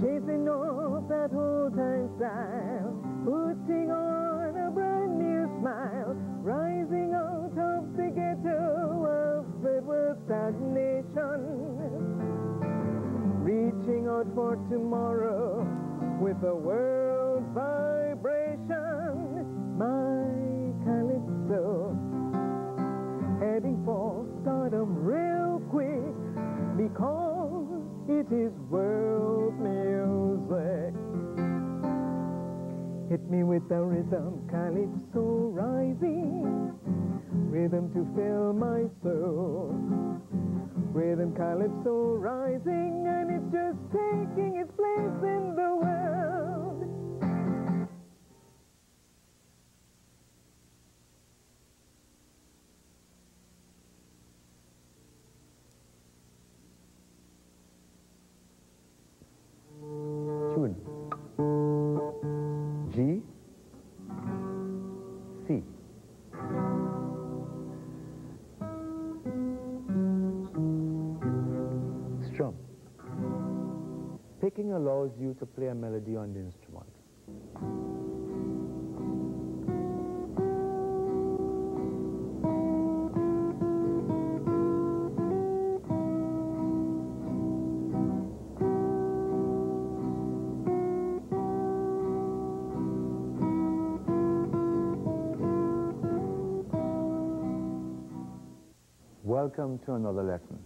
Speaker 2: chasing off that old time style, putting on a brand new smile, rising out of the ghetto of third-world stagnation, reaching out for tomorrow with a world vibration. My calypso, heading for stardom real quick, because it is world music. Hit me with the rhythm, calypso rising, rhythm to fill my soul. Rhythm calypso rising, and it's just taking its place in the world.
Speaker 1: Tune. G, C. Strum. Picking allows you to play a melody on the instrument. Welcome to another lesson.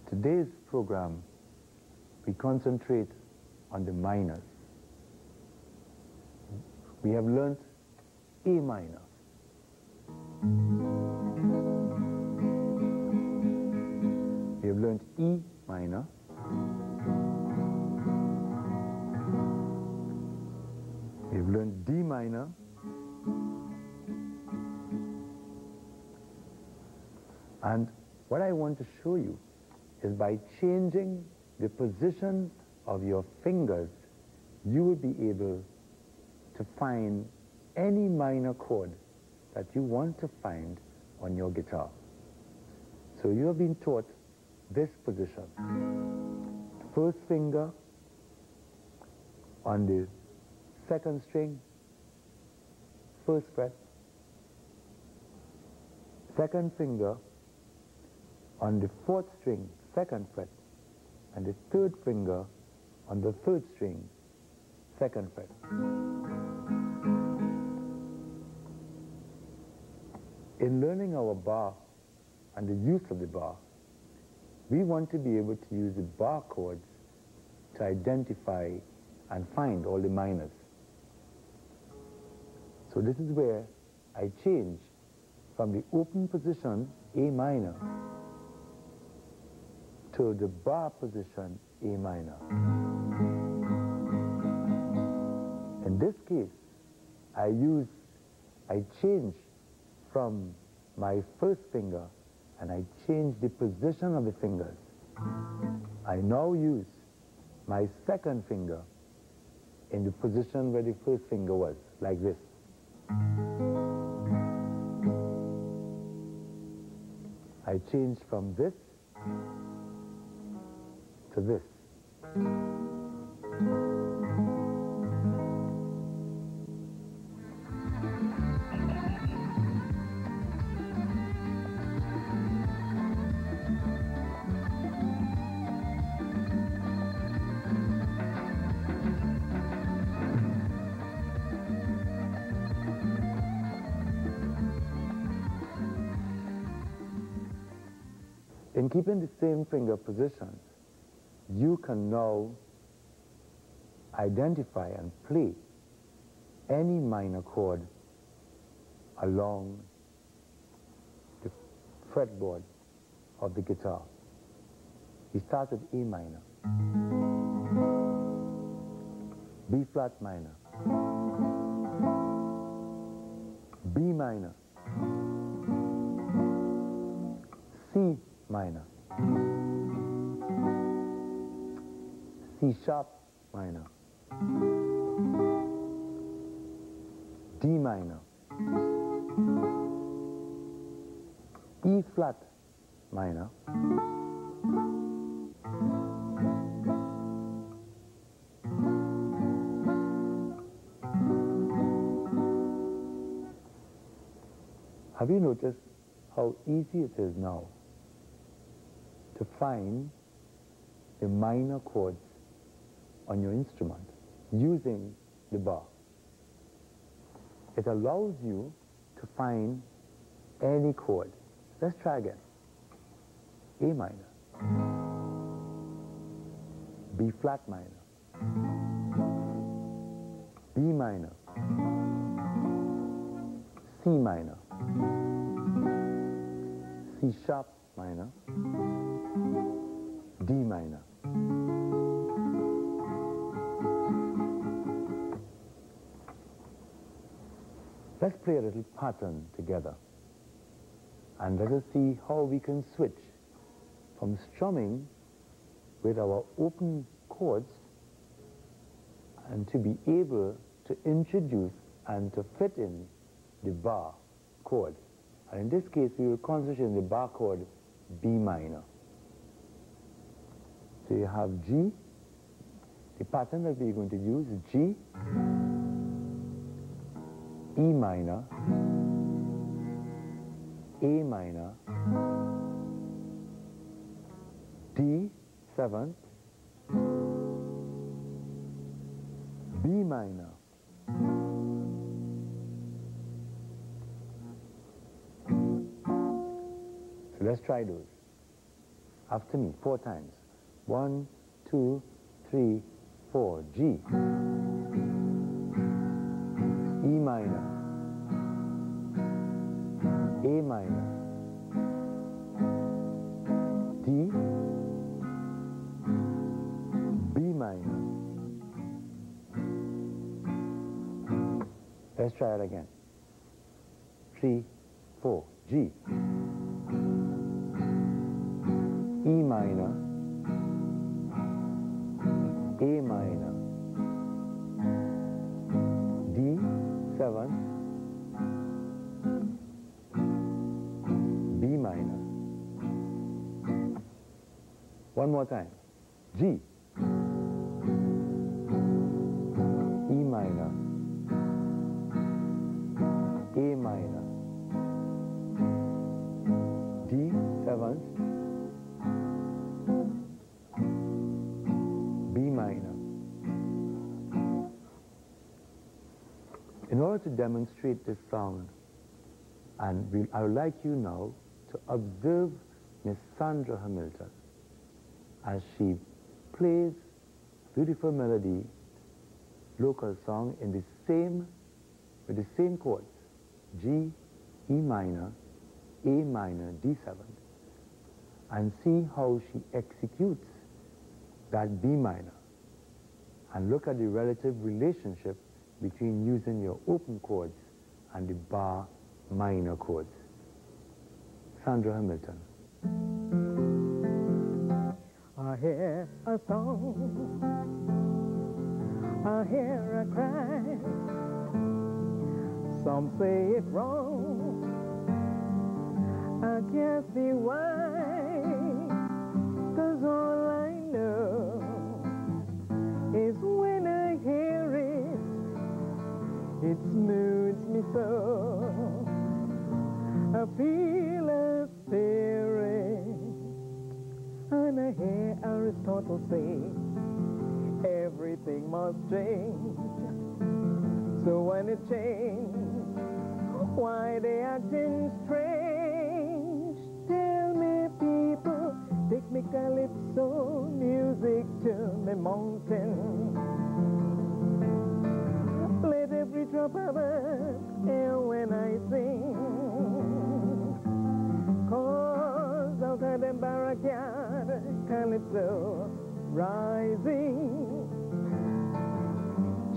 Speaker 1: Today's program, we concentrate on the minors. We have learnt A minor. We have learnt E minor. We have learnt D minor. And what I want to show you is by changing the position of your fingers, you will be able to find any minor chord that you want to find on your guitar. So you have been taught this position. First finger on the second string, first fret. Second finger on the fourth string, second fret, and the third finger on the third string, second fret. In learning our bar and the use of the bar, we want to be able to use the bar chords to identify and find all the minors. So this is where I change from the open position, A minor, to the bar position, A minor. In this case, I change from my first finger, and I change the position of the fingers. I now use my second finger in the position where the first finger was, like this. I change from this to this. In keeping the same finger positions, you can now identify and play any minor chord along the fretboard of the guitar. We start with A minor, B flat minor, B minor, C minor, C sharp minor, D minor, E flat minor, Have you noticed how easy it is now to find the minor chords on your instrument using the bar? It allows you to find any chord. Let's try again. A minor, B flat minor, B minor, C minor, C sharp minor, D minor. Let's play a little pattern together, and let us see how we can switch from strumming with our open chords and to be able to introduce and to fit in the bar chord. And in this case, we will concentrate on the bar chord B minor. So you have G. The pattern that we're going to use is G, E minor, A minor, D, 7th, B minor, so let's try those. After me, 4 times. 1, 2, 3, 4. G, E minor, A minor, D, B minor. Let's try it again. 3, 4. G, E minor, A minor, D, 7th, B minor. One more time. G, E minor, A minor, D, 7th, B minor. In order to demonstrate this sound, and I would like you now to observe Miss Sandra Hamilton as she plays beautiful melody, local song in the same, with the same chords, G, E minor, A minor, D7, and see how she executes that B minor, and look at the relative relationship between using your open chords and the bar minor chords. Sandra Hamilton.
Speaker 2: I hear a song, I hear a cry. Some say it's wrong, I can't see why. 'Cause all I know is when I hear it, it smooths me so. I feel a spirit, and I hear Aristotle say, everything must change. So when it changes, why they acting strange? Tell me, people, take me calypso music to the mountain. Let every drop of earth hear when I sing. 'Cause out of the barricade, calypso rising,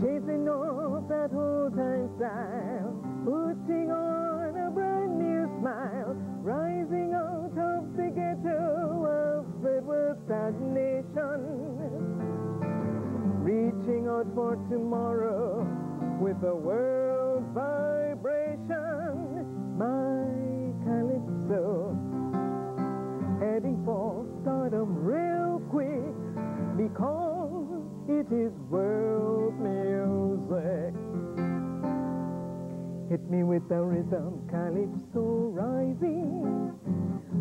Speaker 2: chasing off that old time style, putting on a brand new smile, rising out of the ghetto of federal stagnation, reaching out for tomorrow with a world vibration. My calypso, heading for stardom real quick, because it is world music. Hit me with the rhythm, calypso rising,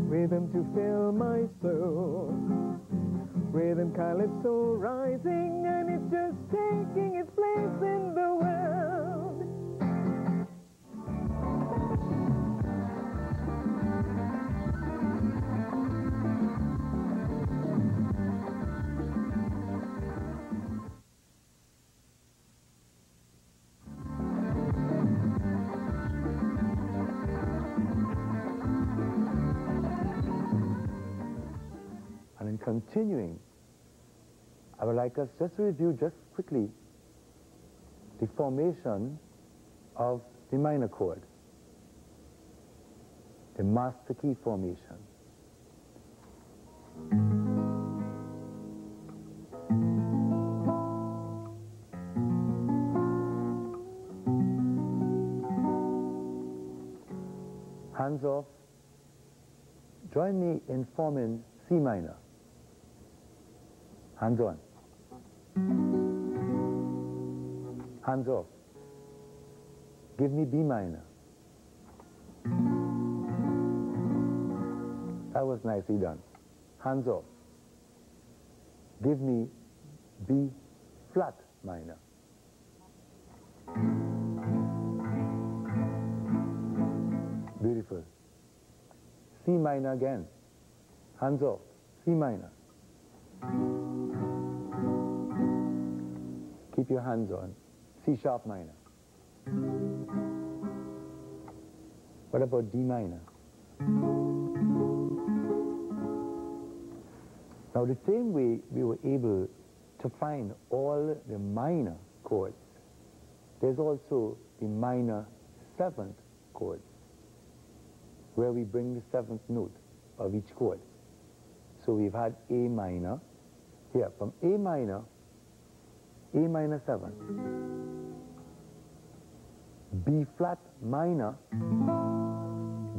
Speaker 2: rhythm to fill my soul. Rhythm, calypso rising, and it's just taking its place in the world.
Speaker 1: And in continuing, I would like us just to review just quickly the formation of the minor chord, the master key formation. Hands off. Join me in forming C minor. Hands on. Hands off. Give me B minor. That was nicely done. Hands off. Give me B flat minor. Beautiful. C minor again. Hands off. C minor. Keep your hands on. C sharp minor. What about D minor? Now the same way we were able to find all the minor chords, there's also the minor seventh chord, where we bring the seventh note of each chord. So we've had A minor, here from A minor 7, B flat minor,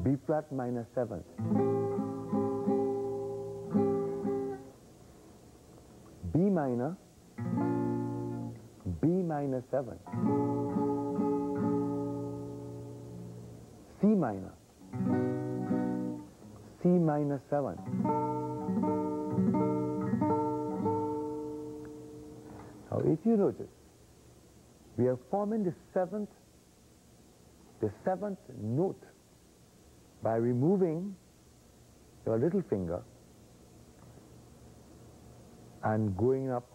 Speaker 1: B flat minor 7th, B minor, B minor 7, C minor, C minor 7. Now, if you notice, we are forming the seventh note by removing your little finger and going up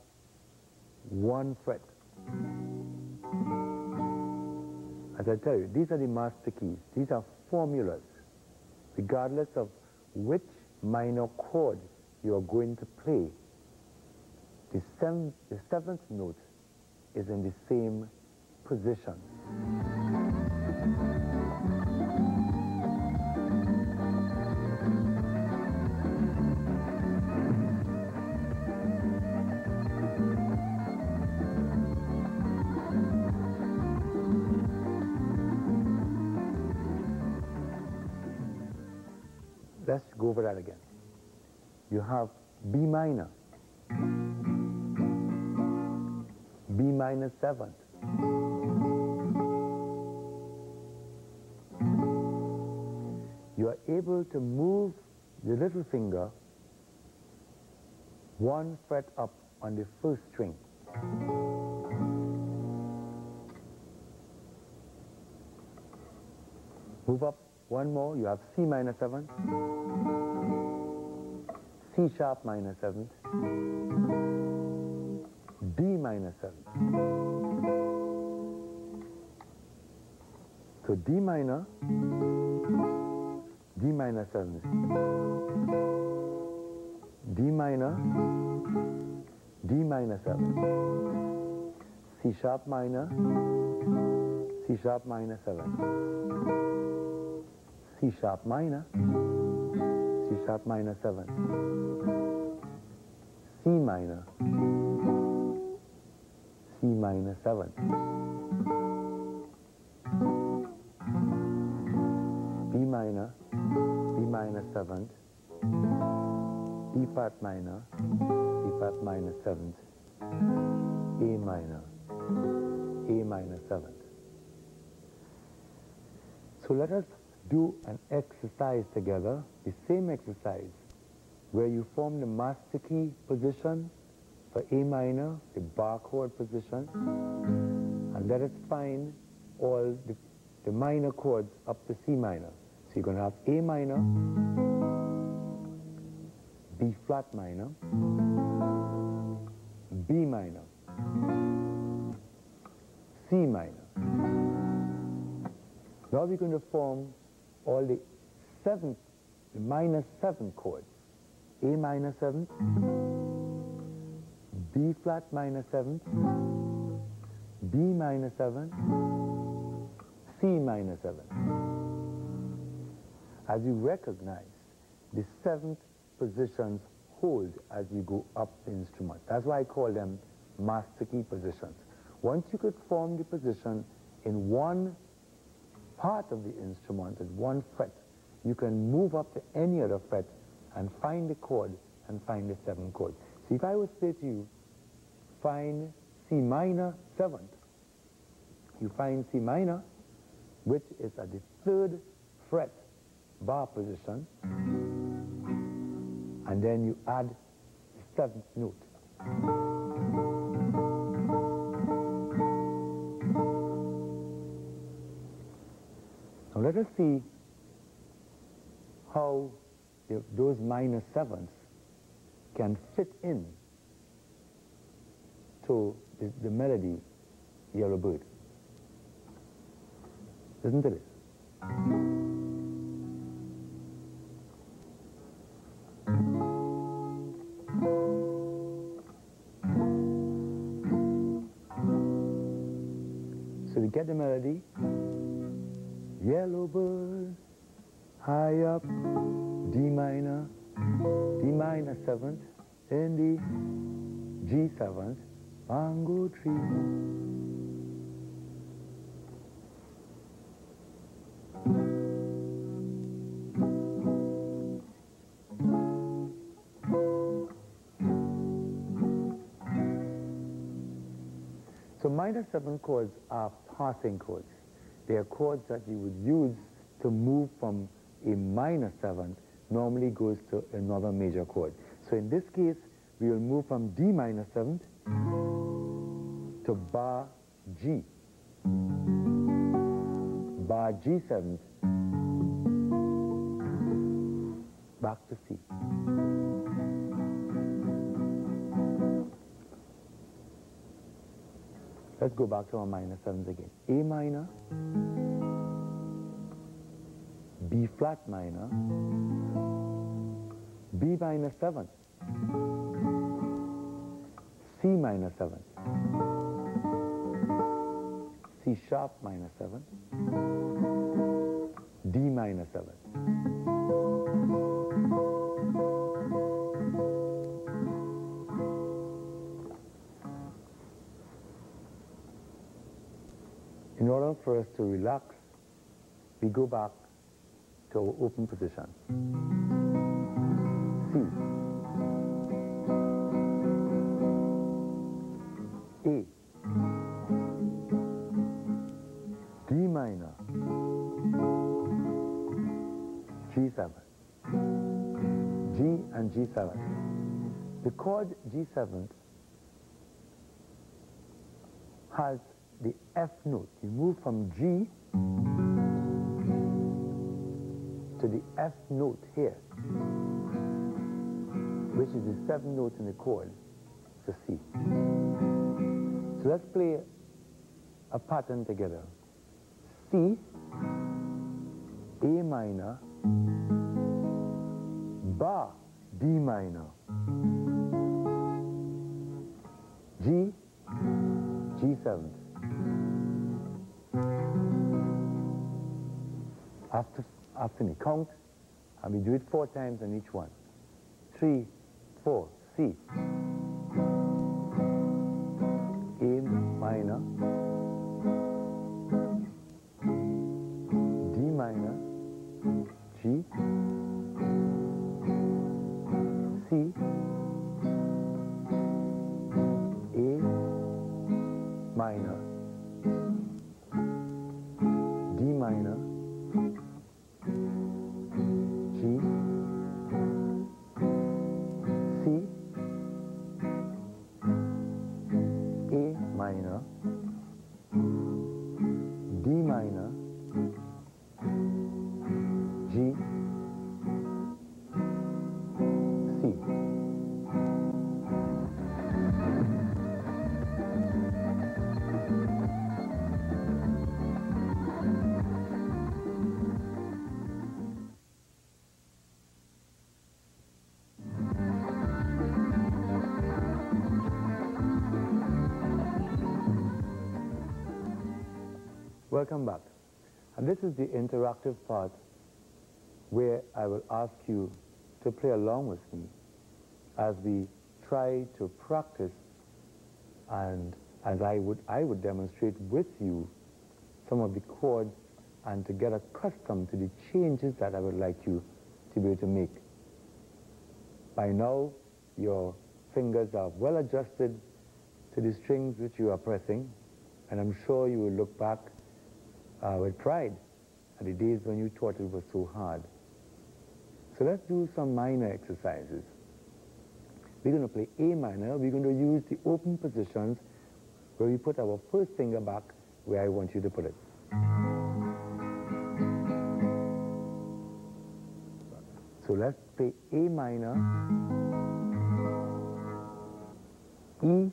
Speaker 1: one fret. As I tell you, these are the master keys. These are formulas. Regardless of which minor chord you are going to play, the seventh note is in the same position. let's go over that again. You have B minor, B minor 7th, you are able to move the little finger 1 fret up on the first string. Move up one more, you have C minor 7th, C sharp minor 7th, D minor 7th. So D minor 7th, D minor 7th, C sharp minor 7th, C sharp minor 7th, C minor 7th, B minor 7th, D flat minor 7th, A minor 7th. So let us do an exercise together, the same exercise, where you form the master key position for A minor, the bar chord position, and let us find all the minor chords up to C minor. So you're going to have A minor, B flat minor, B minor, C minor. Now we're going to form all the minor 7 chords. A minor 7th, B flat minor 7th, D minor 7th, C minor 7th. As you recognize, the 7th positions hold as you go up the instrument. That's why I call them master key positions. Once you could form the position in one part of the instrument at one fret, you can move up to any other fret and find the chord and find the 7th chord. So if I would say to you, find C minor 7th, you find C minor, which is at the 3rd fret bar position, and then you add the 7th note. Now let us see how those minor 7ths can fit in to the melody Yellow Bird. Listen to this. So to get the melody, yellow bird, high up, D minor 7th, in the G7th, mango tree. So minor 7 chords are passing chords. They are chords that you would use to move from a minor 7th, normally goes to another major chord. So in this case, we will move from D minor 7th to bar G. Bar G7th, back to C. Let's go back to our minor 7th again. A minor, B flat minor, B minor 7th, C minor 7th, C sharp minor 7th, D minor 7th. In order for us to relax, we go back to our open position. G7. G and G7. The chord G7 has the F note. You move from G to the F note here, which is the 7th note in the chord, to C. So let's play a pattern together. C, A minor, Ba, D minor, G, G7. After me, count, and we do it 4 times on each one. 3, 4, C. A minor, D minor, G, C, A minor, D minor, G, C, A minor, D minor, G, C. Welcome back. And this is the interactive part where I will ask you to play along with me as we try to practice, and as I would demonstrate with you some of the chords and to get accustomed to the changes that I would like you to be able to make. By now, your fingers are well adjusted to the strings which you are pressing, and I'm sure you will look back with pride at the days when you thought it was so hard. So let's do some minor exercises. We're going to play A minor. We're going to use the open positions where we put our first finger back where I want you to put it. So let's play A minor, E,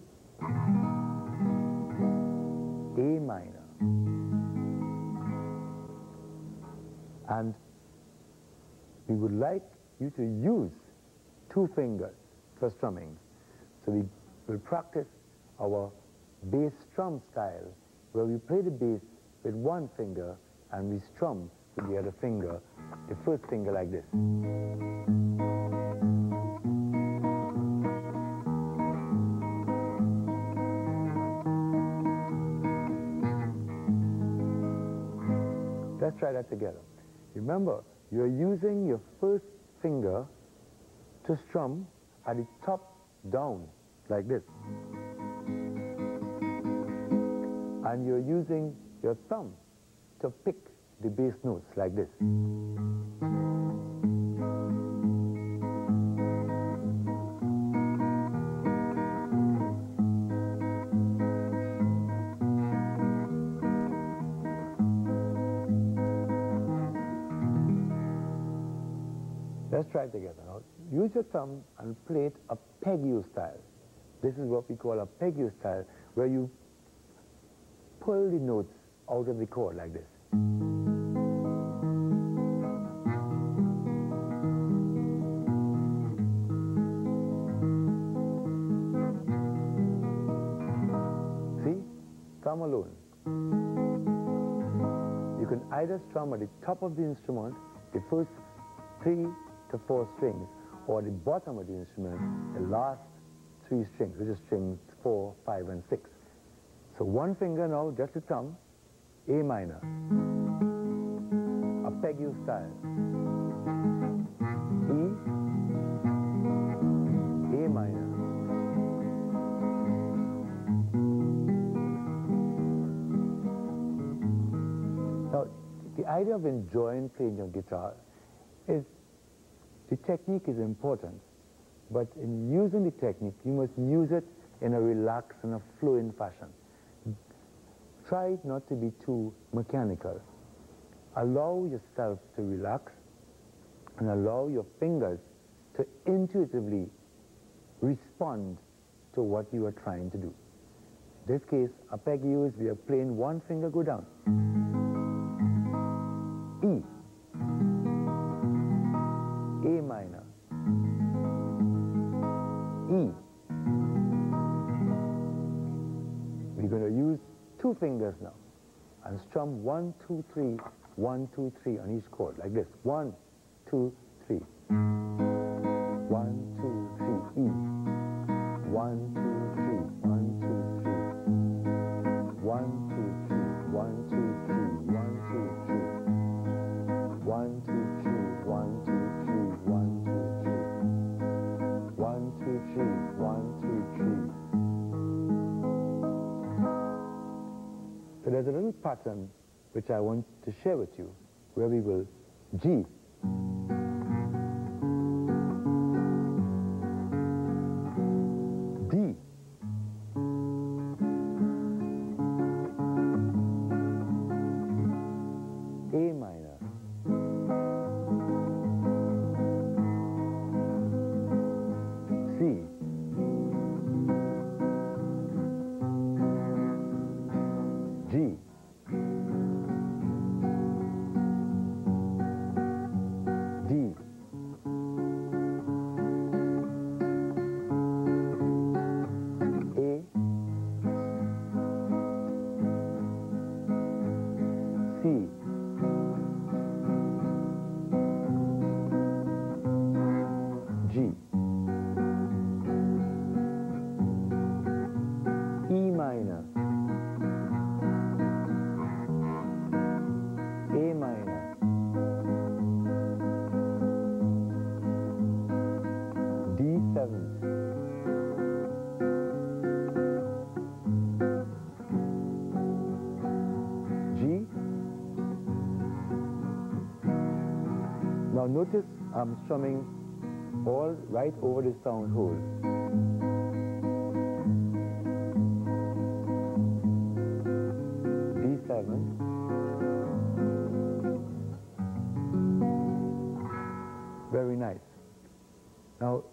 Speaker 1: A minor. And we would like you to use 2 fingers for strumming. So we will practice our bass strum style, where we play the bass with 1 finger and we strum with the other finger, the first finger like this. Let's try that together. Remember, you're using your first finger to strum at the top down, like this. And you're using your thumb to pick the bass notes, like this. Let's try it together. Now, use your thumb and play it a peg-you style. This is what we call a peg-you style, where you pull the notes out of the chord like this. See? Thumb alone. You can either strum at the top of the instrument, the first 3 to 4 strings, or the bottom of the instrument, the last 3 strings, which is strings 4, 5, and 6. So 1 finger now, just the thumb, A minor, a peg-you style, E, A minor, now the idea of enjoying playing your guitar is the technique is important, but in using the technique, you must use it in a relaxed and a flowing fashion. Try not to be too mechanical. Allow yourself to relax and allow your fingers to intuitively respond to what you are trying to do. In this case, arpeggios, we are playing one finger go down. E, A minor, E. We're going to use two fingers now and strum 1, 2, 3, 1, 2, 3 on each chord, like this. 1, 2, 3. 1, 2, 3, E. 1, 2, 3, 1, 2, 3. 1, 2, 3, 1, 2, 3, 1, 2, 3. 1, 2, 3, 1, 2, 3, 1, 2, 3. 1, 2, 3, 1, 2, 3. So there's a little pattern which I want to share with you, where we will G, D, A minor, C, G, D, A, C, G, E minor, A minor, D7, G. Now notice I'm strumming all right over the sound hole. D7, very nice. Now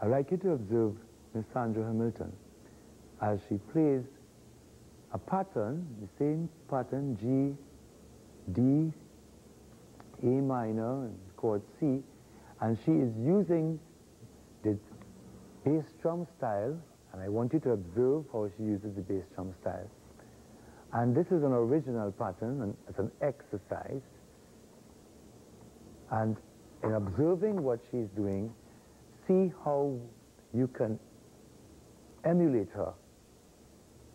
Speaker 1: I'd like you to observe Miss Sandra Hamilton as she plays a pattern, the same pattern, G, D, A minor, and chord C, and she is using the bass drum style, and I want you to observe how she uses the bass drum style. And this is an original pattern, and it's an exercise. And in observing what she's doing, see how you can emulate her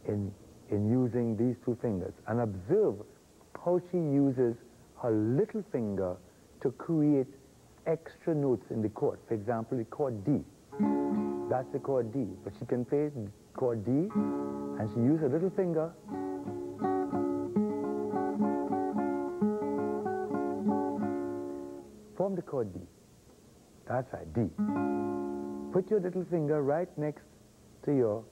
Speaker 1: in using these two fingers, and observe how she uses her little finger to create extra notes in the chord. For example, the chord D. That's the chord D, but she can play the chord D, and she uses her little finger form the chord D. That's right, D. Put your little finger right next to your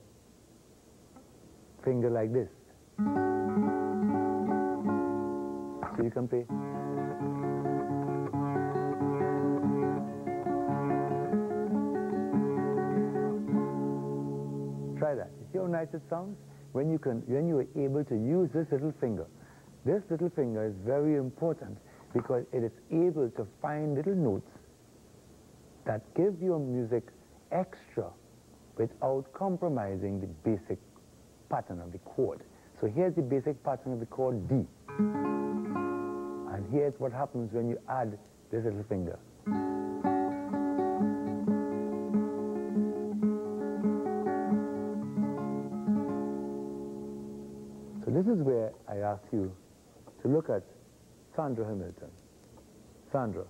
Speaker 1: finger like this. So you can play. Try that. You see how nice it sounds? When you are able to use this little finger. This little finger is very important because it is able to find little notes that give your music extra without compromising the basic pattern of the chord. So here's the basic pattern of the chord D. And here's what happens when you add this little finger. So this is where I ask you to look at Sandra Hamilton. Sandra.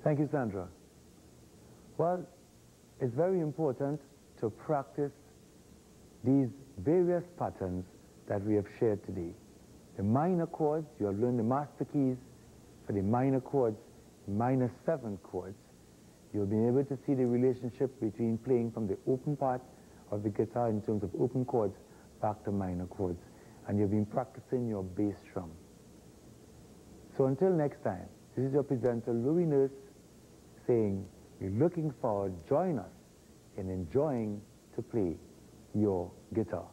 Speaker 1: Thank you, Sandra. Well, it's very important to practice these various patterns that we have shared today. The minor chords, you have learned the master keys for the minor chords, minor 7 chords. You'll be able to see the relationship between playing from the open part of the guitar in terms of open chords back to minor chords. And you've been practicing your bass drum. So until next time, this is your presenter, Louis Nurse, saying, we're looking forward, join us in enjoying to play your guitar.